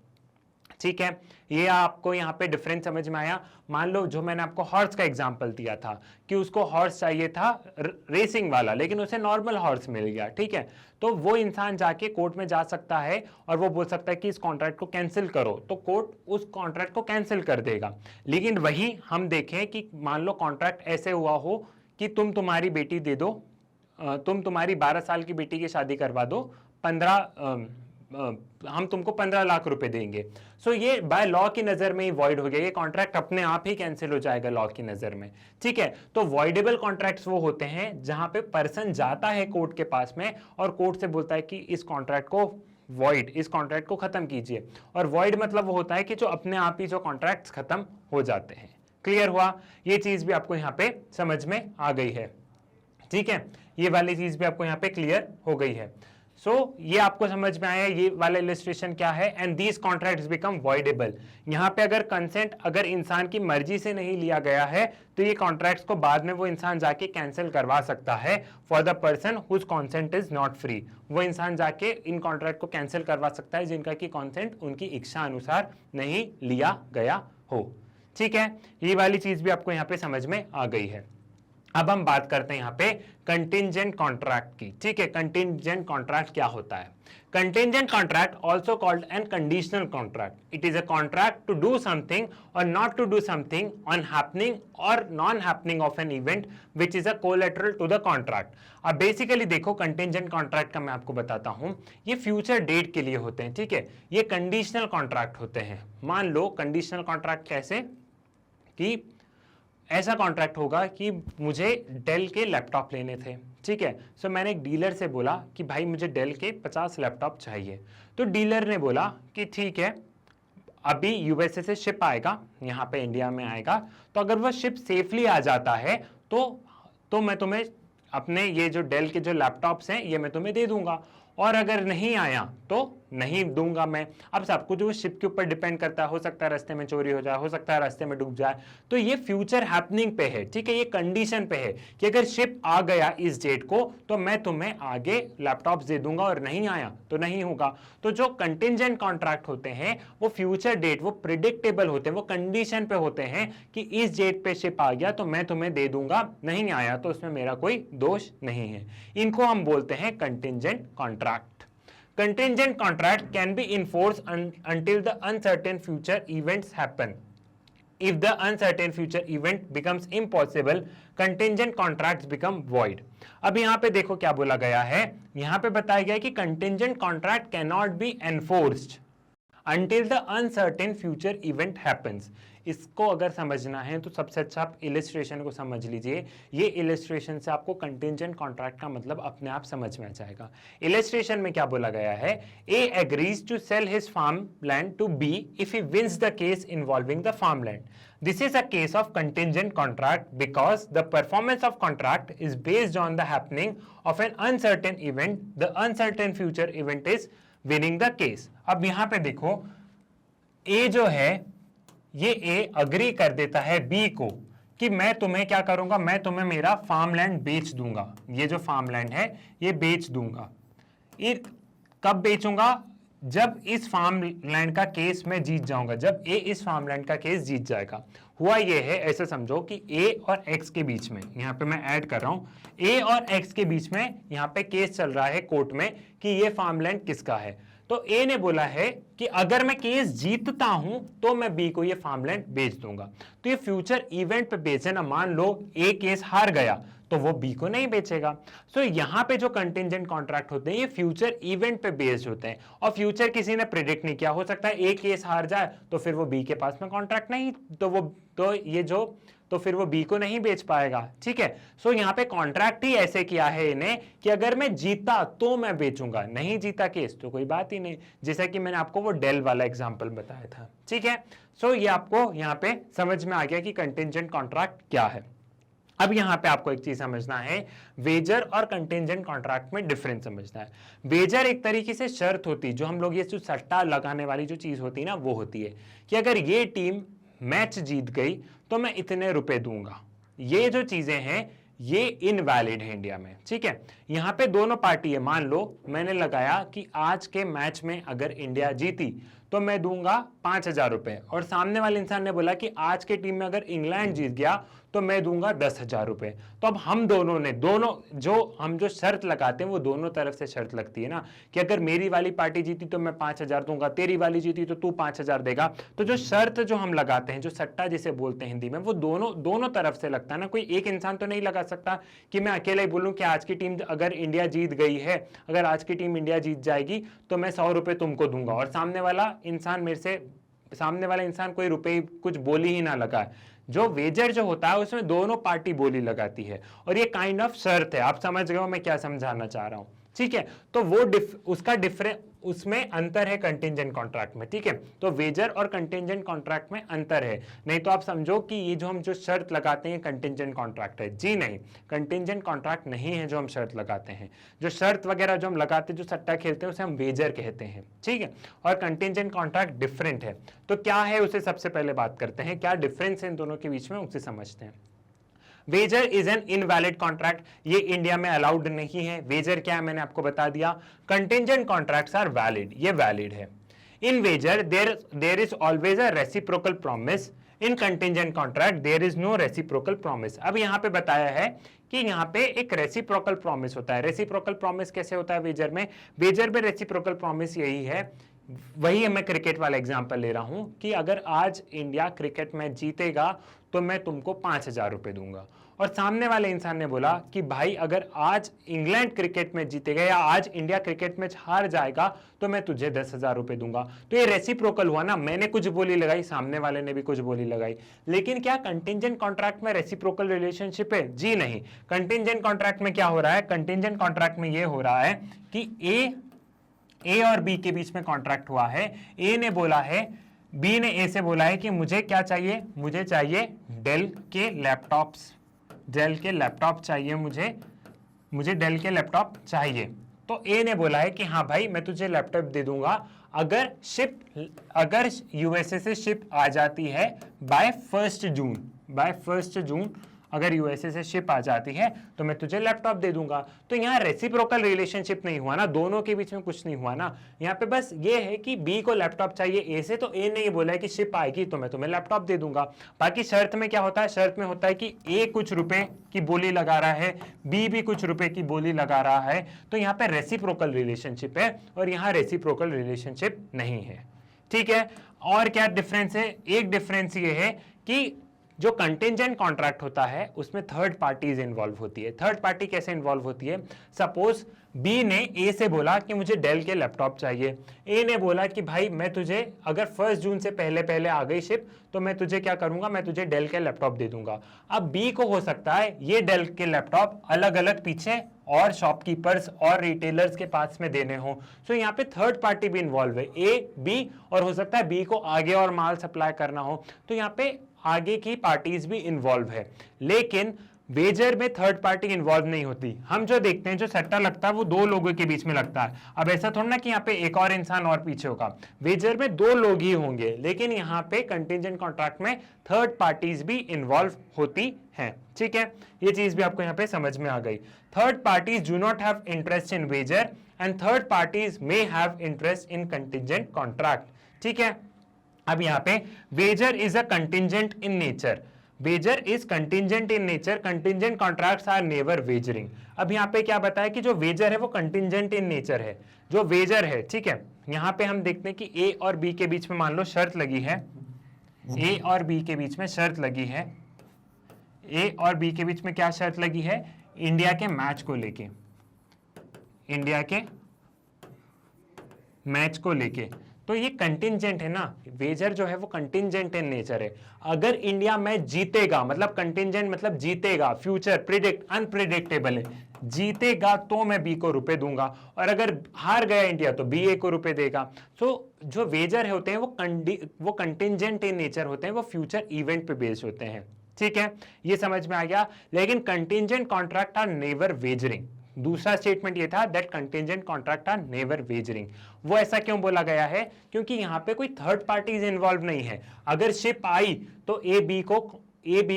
ठीक है, ये आपको यहाँ पे डिफरेंस समझ में आया। मान लो जो मैंने आपको हॉर्स का एग्जांपल दिया था कि उसको हॉर्स चाहिए था रेसिंग वाला, लेकिन उसे नॉर्मल हॉर्स मिल गया, ठीक है, तो वो इंसान जाके कोर्ट में जा सकता है और वो बोल सकता है कि इस कॉन्ट्रैक्ट को कैंसिल करो, तो कोर्ट उस कॉन्ट्रैक्ट को कैंसिल कर देगा। लेकिन वही हम देखें कि मान लो कॉन्ट्रैक्ट ऐसे हुआ हो कि तुम्हारी बेटी दे दो, तुम तुम्हारी 12 साल की बेटी की शादी करवा दो, 15 हम तुमको 15 लाख रुपए देंगे। सो ये बाय लॉ की नजर में ही वॉइड हो गया, ये कॉन्ट्रैक्ट अपने आप ही कैंसिल हो जाएगा लॉ की नजर में, ठीक है। तो वॉइडेबल कॉन्ट्रैक्ट्स वो होते हैं जहां पे पर्सन जाता है कोर्ट के पास में और कोर्ट से बोलता है कि इस कॉन्ट्रैक्ट को वॉइड, इस कॉन्ट्रैक्ट को खत्म कीजिए। और वॉइड मतलब वो होता है कि जो अपने आप ही जो कॉन्ट्रैक्ट्स खत्म हो जाते हैं। क्लियर हुआ? ये चीज भी आपको यहाँ पे समझ में आ गई है, ठीक है, ये वाली चीज भी आपको यहाँ पे क्लियर हो गई है। ये आपको समझ में आया ये वाला इलस्ट्रेशन क्या है, and these contracts become voidable. यहाँ पे अगर कंसेंट अगर इंसान की मर्जी से नहीं लिया गया है तो ये कॉन्ट्रैक्ट्स को बाद में वो इंसान जाके कैंसिल करवा सकता है for the person whose consent is not free. वो इंसान जाके इन कॉन्ट्रैक्ट को कैंसिल करवा सकता है जिनका की कॉन्सेंट उनकी इच्छा अनुसार नहीं लिया गया हो, ठीक है। ये वाली चीज भी आपको यहाँ पे समझ में आ गई है। अब हम बात करते हैं यहाँ पे कंटिंजेंट कॉन्ट्रैक्ट की, ठीक है। कंटिंजेंट कॉन्ट्रैक्ट क्या होता है? Contingent contract also called an conditional contract. It is a contract to do something और not to do something on happening और non happening of an event which is a collateral to the contract. अब basically देखो contingent contract का मैं आपको बताता हूं, ये फ्यूचर डेट के लिए होते हैं, ठीक है। ये कंडीशनल कॉन्ट्रैक्ट होते हैं। मान लो कंडीशनल कॉन्ट्रैक्ट कैसे कि ऐसा कॉन्ट्रैक्ट होगा कि मुझे डेल के लैपटॉप लेने थे, ठीक है। सो मैंने एक डीलर से बोला कि भाई मुझे डेल के 50 लैपटॉप चाहिए। तो डीलर ने बोला कि ठीक है, अभी यूएसए से शिप आएगा, यहाँ पे इंडिया में आएगा, तो अगर वह शिप सेफली आ जाता है तो मैं तुम्हें अपने ये जो डेल के जो लैपटॉप्स हैं ये मैं तुम्हें दे दूंगा, और अगर नहीं आया तो नहीं दूंगा मैं। अब सब कुछ वो शिप के ऊपर डिपेंड करता है, हो सकता है रास्ते में चोरी हो जाए, हो सकता है रास्ते में डूब जाए, तो ये फ्यूचर हैपनिंग पे है, ठीक है। ये कंडीशन पे है कि अगर शिप आ गया इस डेट को तो मैं तुम्हें आगे लैपटॉप्स दे दूंगा, और नहीं आया तो नहीं होगा। तो जो कंटिंजेंट कॉन्ट्रैक्ट होते हैं वो फ्यूचर डेट, वो प्रिडिक्टेबल होते हैं, वो कंडीशन पे होते हैं कि इस डेट पे शिप आ गया तो मैं तुम्हें दे दूंगा, नहीं आया तो उसमें मेरा कोई दोष नहीं है। इनको हम बोलते हैं contingent contract. Contingent contract can be enforced until the uncertain future events happen. If the uncertain future event becomes impossible, contingent contracts become void. अब यहाँ पे देखो क्या बोला गया है, यहाँ पे बताया गया है कि contingent contract cannot be enforced until the uncertain future event happens. इसको अगर समझना है तो सबसे अच्छा आप इलिस्ट्रेशन को समझ लीजिए। ये इलिस्ट्रेशन से आपको कंटिंजेंट कॉन्ट्रैक्ट का मतलब अपने आप समझ में आ जाएगा। इलिस्ट्रेशन में क्या बोला गया है, A agrees to sell his farm land to B if he wins the case involving the farm land. This is a case of contingent contract because the performance of contract is based on the happening of an uncertain event. The uncertain future event is winning the case. अब यहां पे देखो A जो है ये A agree कर देता है B को कि मैं तुम्हें क्या करूंगा, मैं तुम्हें मेरा फार्म लैंड बेच दूंगा, ये जो फार्म लैंड है ये बेच दूंगा। ये कब बेचूंगा, जब इस फार्म लैंड का केस मैं जीत जाऊंगा, जब ए इस फार्म लैंड का केस जीत जाएगा। हुआ ये है, ऐसे समझो कि ए और एक्स के बीच में, यहाँ पे मैं ऐड कर रहा हूं, ए और एक्स के बीच में यहाँ पे केस चल रहा है कोर्ट में कि ये फार्म लैंड किसका है। तो ए ने बोला है कि अगर मैं केस जीतता हूं तो मैं बी को ये फार्म लैंड बेच दूंगा। तो ये फ्यूचर इवेंट पे बेच है ना, मान लो ए केस हार गया तो वो बी को नहीं बेचेगा। सो यहाँ पे जो कंटिंजेंट कॉन्ट्रैक्ट होते हैं ये फ्यूचर इवेंट पे बेस्ड होते हैं, और फ्यूचर किसी ने प्रिडिक्ट नहीं किया, हो सकता है ए केस हार जाए तो फिर वो बी के पास में कॉन्ट्रैक्ट नहीं, तो फिर वो बी को नहीं बेच पाएगा, ठीक है। सो यहाँ पे कॉन्ट्रैक्ट ही ऐसे किया है इन्हें कि अगर मैं जीता तो मैं बेचूंगा, नहीं जीता केस तो कोई बात ही नहीं, जैसा कि मैंने आपको वो डेल वाला एग्जांपल बताया था, ठीक है। सो ये आपको यहाँ पे समझ में आ गया कि कंटिंजेंट कॉन्ट्रैक्ट क्या है। अब यहां पे आपको एक चीज समझना है, वेजर और कंटिंजेंट कॉन्ट्रैक्ट में डिफरेंस समझना है। वेजर एक तरीके से शर्त होती है, जो हम लोग ये जो सट्टा लगाने वाली जो चीज होती है ना, वो होती है कि अगर ये टीम मैच जीत गई तो मैं इतने रुपए दूंगा। ये जो चीजें हैं ये इनवैलिड है इंडिया में, ठीक है। यहां पे दोनों पार्टी है, मान लो मैंने लगाया कि आज के मैच में अगर इंडिया जीती तो मैं दूंगा 5,000 रुपए, और सामने वाले इंसान ने बोला कि आज के टीम में अगर इंग्लैंड जीत गया तो मैं दूंगा 10,000 रुपए। तो अब हम दोनों ने हम जो शर्त लगाते हैं वो दोनों तरफ से शर्त लगती है ना, कि अगर मेरी वाली पार्टी जीती तो मैं 5,000 दूंगा, तेरी वाली जीती तो तू 5,000 देगा। तो जो शर्त जो हम लगाते हैं, जो सट्टा जिसे बोलते हैं हिंदी में, वो दोनों तरफ से लगता है ना। कोई एक इंसान तो नहीं लगा सकता कि मैं अकेला ही बोलूं कि आज की टीम अगर इंडिया जीत गई है, अगर आज की टीम इंडिया जीत जाएगी तो मैं 100 रुपए तुमको दूंगा, और सामने वाला इंसान कोई रुपए कुछ बोली ही ना लगा। जो वेजर जो होता है उसमें दोनों पार्टी बोली लगाती है, और ये काइंड ऑफ शर्त है। आप समझ गए हो मैं क्या समझाना चाह रहा हूं, ठीक है। तो वो उसका डिफरेंस, उसमें अंतर है कंटिंजेंट कॉन्ट्रैक्ट में, ठीक है। तो वेजर और कंटिंजेंट कॉन्ट्रैक्ट में अंतर है, नहीं तो आप समझो कि ये जो हम जो शर्त लगाते हैं कंटिंजेंट कॉन्ट्रैक्ट है। जी नहीं, कंटिंजेंट कॉन्ट्रैक्ट नहीं है जो हम शर्त लगाते हैं। जो शर्त वगैरह जो हम लगाते हैं, जो सट्टा खेलते हैं, उसे हम वेजर कहते हैं, ठीक है। और कंटिंजेंट कॉन्ट्रैक्ट डिफरेंट है। तो क्या है उसे सबसे पहले बात करते हैं, क्या डिफरेंस है इन दोनों के बीच में, उसे समझते हैं। Wager is an invalid contract, ये इंडिया में अलाउड नहीं है। वेजर क्या है मैंने आपको बता दिया। कंटिंजेंट कॉन्ट्रैक्ट्स आर वैलिड, ये वैलिड है। In wager there is always a reciprocal promise, in contingent contract there is no reciprocal promise. अब यहां पे बताया है कि यहां पे एक रेसिप्रोकल प्रॉमिस होता है। रेसिप्रोकल प्रॉमिस कैसे होता है वेजर में? वेजर में रेसिप्रोकल प्रॉमिस यही है, वही मैं क्रिकेट वाला एग्जांपल ले रहा हूं कि अगर आज इंडिया क्रिकेट मैच जीतेगा तो मैं तुमको 5,000 रुपए दूंगा, और सामने वाले इंसान ने बोला कि भाई अगर आज इंग्लैंड क्रिकेट मैच जीतेगा या आज इंडिया क्रिकेट मैच हार जाएगा तो मैं तुझे 10,000 रुपए दूंगा। तो ये रेसिप्रोकल हुआ ना, मैंने कुछ बोली लगाई, सामने वाले ने भी कुछ बोली लगाई। लेकिन क्या कंटिंजेंट कॉन्ट्रैक्ट में रेसिप्रोकल रिलेशनशिप है? जी नहीं। कंटिंजेंट कॉन्ट्रैक्ट में क्या हो रहा है? कंटिंजेंट कॉन्ट्रैक्ट में ये हो रहा है कि ए और बी के बीच में कॉन्ट्रैक्ट हुआ है। ए ने बोला है, बी ने ए से बोला है कि मुझे क्या चाहिए, मुझे चाहिए डेल के लैपटॉप चाहिए, मुझे डेल के लैपटॉप चाहिए। तो ए ने बोला है कि हाँ भाई मैं तुझे लैपटॉप दे दूंगा अगर यूएसए से शिप आ जाती है बाय 1 जून, अगर यूएसए से शिप आ जाती है तो मैं तुझे लैपटॉप दे दूंगा। तो यहाँ रेसिप्रोकल रिलेशनशिप नहीं हुआ ना, दोनों के बीच में कुछ नहीं हुआ ना। यहाँ पे बस ये है कि बी को लैपटॉप चाहिए ए से, तो ए ने ये बोला है कि शिप आएगी तो मैं तुम्हें लैपटॉप दे दूंगा। बाकी शर्त में क्या होता है? शर्त में होता है कि ए कुछ रुपए की बोली लगा रहा है, बी भी कुछ रुपए की बोली लगा रहा है। तो यहाँ पे रेसिप्रोकल रिलेशनशिप है और यहाँ रेसिप्रोकल रिलेशनशिप नहीं है, ठीक है। और क्या डिफरेंस है? एक डिफरेंस ये है कि जो कंटिंजेंट कॉन्ट्रैक्ट होता है उसमें थर्ड पार्टीज इन्वॉल्व होती है। थर्ड पार्टी कैसे इन्वॉल्व होती है? सपोज बी ने ए से बोला कि मुझे डेल के लैपटॉप चाहिए, ए ने बोला कि भाई मैं तुझे अगर 1 जून से पहले आ गई शिप तो मैं तुझे क्या करूंगा, मैं तुझे डेल के लैपटॉप दे दूंगा। अब बी को हो सकता है ये डेल के लैपटॉप अलग अलग पीछे और शॉपकीपर्स और रिटेलर्स के पास में देने हो, सो यहाँ पे थर्ड पार्टी भी इन्वॉल्व है, ए बी, और हो सकता है बी को आगे और माल सप्लाई करना हो, तो यहाँ पे आगे की पार्टीज भी इन्वॉल्व है। लेकिन वेजर में थर्ड पार्टी इन्वॉल्व नहीं होती। हम जो देखते हैं, जो सट्टा लगता है वो 2 लोगों के बीच में लगता है। अब ऐसा थोड़ा ना कि यहाँ पे एक और इंसान और पीछे होगा, वेजर में 2 लोग ही होंगे, लेकिन यहाँ पे कंटिंजेंट कॉन्ट्रैक्ट में थर्ड पार्टीज भी इन्वॉल्व होती हैं, ठीक है। ये चीज भी आपको यहाँ पे समझ में आ गई। Third parties do not have interest in wager and third parties may have interest in contingent contract, ठीक है। अब यहाँ पे wager is a contingent in nature, wager is contingent in nature, contingent contracts are never wagering. अब यहाँ पे क्या बताया कि जो वेजर है वो कंटिंजेंट इन नेचर है, जो वेजर है, ठीक है। यहाँ पे हम देखते हैं कि ए और बी के बीच में मान लो शर्त लगी है, ए और बी के बीच में शर्त लगी है, ए और बी के बीच में क्या शर्त लगी है? इंडिया के मैच को लेके, इंडिया के मैच को लेके। तो ये कंटिंजेंट है ना, वेजर जो है वो कंटिंजेंट इन नेचर है। अगर इंडिया मैच जीतेगा, मतलब कंटिंजेंट मतलब जीतेगा, फ्यूचर प्रिडिक्ट अनप्रिडिक्टेबल है, जीतेगा तो मैं बी को रुपए दूंगा, और अगर हार गया इंडिया तो बी ए को रुपए देगा। सो जो वेजर होते हैं वो कंटिंजेंट इन नेचर होते हैं, वो फ्यूचर इवेंट पे बेस्ड होते हैं, ठीक है। ये समझ में आ गया। लेकिन contingent contract are never wagering. दूसरा स्टेटमेंट ये था that contingent contract are never wagering. वो ऐसा क्यों बोला गया है? क्योंकि यहाँ पे कोई थर्ड पार्टीज इन्वॉल्व नहीं है। अगर शिप आई तो ए बी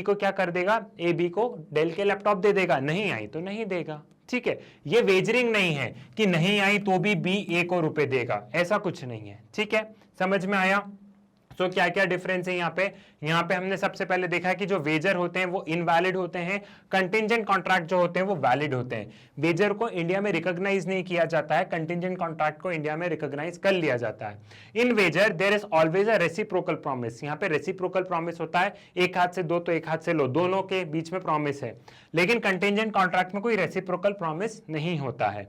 को क्या कर देगा? ए बी को डेल के लैपटॉप दे देगा, नहीं आई तो नहीं देगा, ठीक है, ये वेजरिंग नहीं है कि नहीं आई तो भी बी ए को रुपए देगा, ऐसा कुछ नहीं है। ठीक है, समझ में आया? तो क्या क्या डिफरेंस है यहाँ पे हमने सबसे पहले देखा है कि जो वेजर होते हैं वो इनवैलिड होते हैं, कंटिंजेंट कॉन्ट्रैक्ट जो होते हैं वो वैलिड होते हैं। वेजर को इंडिया में रिकॉग्नाइज नहीं किया जाता है, कंटिंजेंट कॉन्ट्रैक्ट को इंडिया में रिकॉग्नाइज कर लिया जाता है। In wager there is always a reciprocal promise, यहाँ पे रेसिप्रोकल प्रॉमिस होता है, एक हाथ से दो तो एक हाथ से लो, दोनों के बीच में प्रॉमिस है। लेकिन कंटिंजेंट कॉन्ट्रैक्ट में कोई रेसिप्रोकल प्रॉमिस नहीं होता है।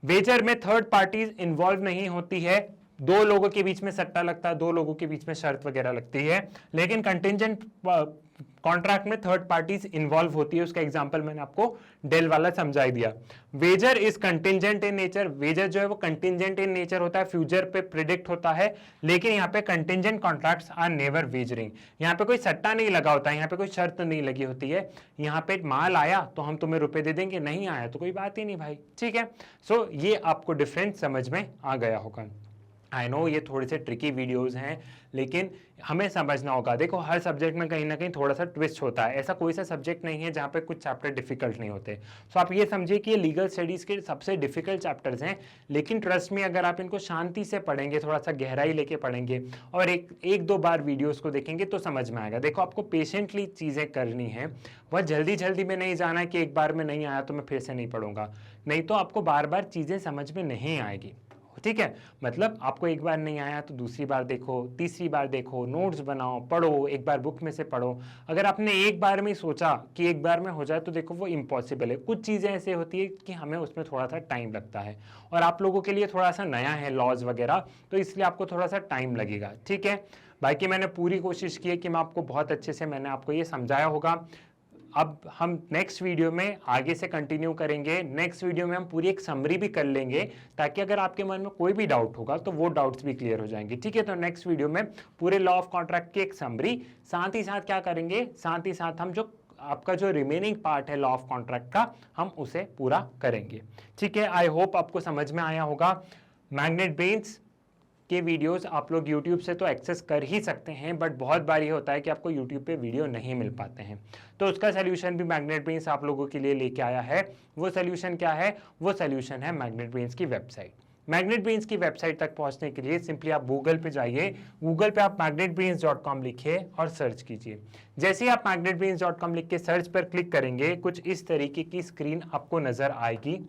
वेजर में थर्ड पार्टीज इन्वॉल्व नहीं होती है, दो लोगों के बीच में सट्टा लगता है, दो लोगों के बीच में शर्त वगैरह लगती है। लेकिन कंटिंजेंट कॉन्ट्रैक्ट में थर्ड पार्टीज इन्वॉल्व होती है, उसका एग्जांपल मैंने आपको डेल वाला समझाई दिया। Wager is contingent in nature, wager जो है वो कंटिंजेंट इन नेचर होता है, फ्यूचर पे प्रिडिक्ट होता है। लेकिन यहाँ पे contingent contracts are never wagering, यहाँ पे कोई सट्टा नहीं लगा होता है, यहाँ पे कोई शर्त नहीं लगी होती है। यहाँ पे माल आया तो हम तुम्हें रुपए दे देंगे, नहीं आया तो कोई बात ही नहीं भाई। ठीक है, सो ये आपको डिफरेंस समझ में आ गया होगा। आई नो ये थोड़े से ट्रिकी वीडियोस हैं, लेकिन हमें समझना होगा। देखो हर सब्जेक्ट में कहीं ना कहीं थोड़ा सा ट्विस्ट होता है, ऐसा कोई सा सब्जेक्ट नहीं है जहाँ पे कुछ चैप्टर डिफिकल्ट नहीं होते। सो आप ये समझिए कि ये लीगल स्टडीज़ के सबसे डिफिकल्ट चैप्टर्स हैं, लेकिन ट्रस्ट में अगर आप इनको शांति से पढ़ेंगे, थोड़ा सा गहराई लेके पढ़ेंगे और एक दो बार वीडियोज़ को देखेंगे तो समझ में आएगा। देखो आपको पेशेंटली चीज़ें करनी है, वह जल्दी जल्दी में नहीं जाना है कि एक बार में नहीं आया तो मैं फिर से नहीं पढ़ूंगा, नहीं तो आपको बार बार चीज़ें समझ में नहीं आएगी। ठीक है, मतलब आपको एक बार नहीं आया तो दूसरी बार देखो, तीसरी बार देखो, नोट्स बनाओ, पढ़ो, एक बार बुक में से पढ़ो। अगर आपने एक बार में सोचा कि एक बार में हो जाए तो देखो वो इम्पॉसिबल है। कुछ चीज़ें ऐसे होती है कि हमें उसमें थोड़ा सा टाइम लगता है, और आप लोगों के लिए थोड़ा सा नया है लॉज वगैरह, तो इसलिए आपको थोड़ा सा टाइम लगेगा। ठीक है, बाकी मैंने पूरी कोशिश की है कि मैं आपको बहुत अच्छे से मैंने आपको ये समझाया होगा। अब हम नेक्स्ट वीडियो में आगे से कंटिन्यू करेंगे। नेक्स्ट वीडियो में हम पूरी एक समरी भी कर लेंगे, ताकि अगर आपके मन में कोई भी डाउट होगा तो वो डाउट्स भी क्लियर हो जाएंगे। ठीक है, तो नेक्स्ट वीडियो में पूरे लॉ ऑफ कॉन्ट्रैक्ट की एक समरी, साथ ही साथ क्या करेंगे, साथ ही साथ हम जो आपका जो रिमेनिंग पार्ट है लॉ ऑफ कॉन्ट्रैक्ट का, हम उसे पूरा करेंगे। ठीक है, आई होप आपको समझ में आया होगा। मैग्नेट ब्रेन्स के वीडियोस आप लोग YouTube से तो एक्सेस कर ही सकते हैं, बट बहुत बार ये होता है कि आपको YouTube पे वीडियो नहीं मिल पाते हैं, तो उसका सोल्यूशन भी मैग्नेट ब्रेन्स आप लोगों के लिए लेके आया है। वो सोल्यूशन क्या है? वो सोल्यूशन है मैग्नेट ब्रेन्स की वेबसाइट। मैग्नेट ब्रेन्स की वेबसाइट तक पहुंचने के लिए सिंपली आप गूगल पे जाइए, गूगल पे आप magnetbrains.com लिखिए और सर्च कीजिए। जैसे ही आप magnetbrains.com लिख के सर्च पर क्लिक करेंगे, कुछ इस तरीके की स्क्रीन आपको नजर आएगी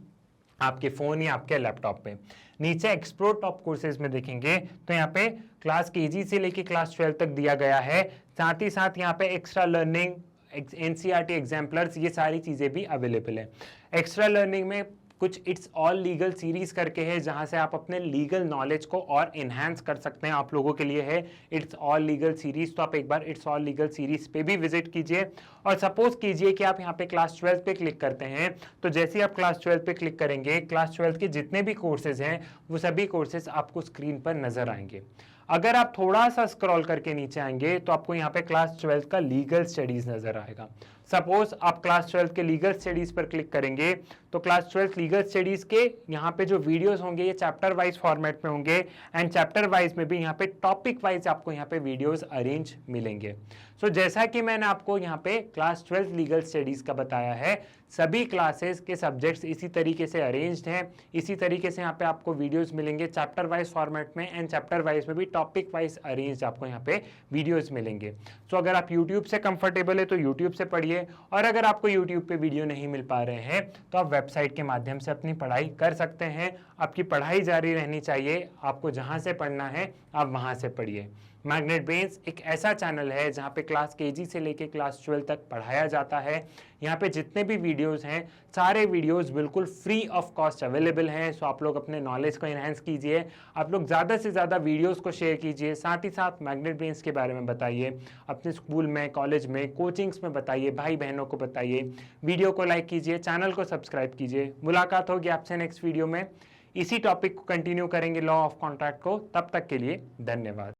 आपके फोन या आपके लैपटॉप पे। नीचे एक्सप्लोर टॉप कोर्सेज में देखेंगे तो यहाँ पे क्लास केजी से लेके क्लास 12 तक दिया गया है, साथ ही साथ यहाँ पे एक्स्ट्रा लर्निंग, एनसीईआरटी एग्जाम्पलर्स, ये सारी चीजें भी अवेलेबल है। एक्स्ट्रा लर्निंग में कुछ इट्स ऑल लीगल सीरीज करके है, जहां से आप अपने लीगल नॉलेज को और इन्हांस कर सकते हैं। आप लोगों के लिए है इट्स ऑल लीगल सीरीज, तो आप एक बार इट्स ऑल लीगल सीरीज पे भी विजिट कीजिए। और सपोज कीजिए कि आप यहाँ पे क्लास 12 पे क्लिक करते हैं, तो जैसे ही आप क्लास 12 पे क्लिक करेंगे, क्लास 12 के जितने भी कोर्सेज हैं वो सभी कोर्सेज आपको स्क्रीन पर नजर आएंगे। अगर आप थोड़ा सा स्क्रॉल करके नीचे आएंगे तो आपको यहाँ पे क्लास 12 का लीगल स्टडीज नजर आएगा। सपोज आप क्लास 12 के लीगल स्टडीज पर क्लिक करेंगे तो क्लास 12 लीगल स्टडीज के यहाँ पे जो वीडियोस होंगे ये चैप्टर वाइज फॉर्मेट में होंगे, एंड चैप्टर वाइज में भी यहाँ पे टॉपिक वाइज आपको यहाँ पे वीडियोस अरेंज मिलेंगे। सो जैसा कि मैंने आपको यहाँ पे क्लास 12 लीगल स्टडीज का बताया है, सभी क्लासेस के सब्जेक्ट्स इसी तरीके से अरेंज्ड हैं, इसी तरीके से यहाँ पे आपको वीडियोस मिलेंगे चैप्टर वाइज फॉर्मेट में, एंड चैप्टर वाइज में भी टॉपिक वाइज अरेंज्ड आपको यहाँ पे वीडियोस मिलेंगे। सो अगर आप यूट्यूब से कंफर्टेबल है तो यूट्यूब से पढ़िए, और अगर आपको यूट्यूब पे वीडियो नहीं मिल पा रहे हैं तो आप वेबसाइट के माध्यम से अपनी पढ़ाई कर सकते हैं। आपकी पढ़ाई जारी रहनी चाहिए, आपको जहाँ से पढ़ना है आप वहाँ से पढ़िए। मैग्नेट ब्रेन्स एक ऐसा चैनल है जहाँ पे क्लास केजी से लेके क्लास 12 तक पढ़ाया जाता है। यहाँ पे जितने भी वीडियोस हैं सारे वीडियोस बिल्कुल फ्री ऑफ कॉस्ट अवेलेबल हैं। सो आप लोग अपने नॉलेज को इन्हांस कीजिए, आप लोग ज़्यादा से ज़्यादा वीडियोस को शेयर कीजिए, साथ ही साथ मैग्नेट ब्रेन्स के बारे में बताइए, अपने स्कूल में, कॉलेज में, कोचिंग्स में बताइए, भाई बहनों को बताइए, वीडियो को लाइक कीजिए, चैनल को सब्सक्राइब कीजिए। मुलाकात होगी आपसे नेक्स्ट वीडियो में, इसी टॉपिक को कंटिन्यू करेंगे लॉ ऑफ कॉन्ट्रैक्ट को। तब तक के लिए धन्यवाद।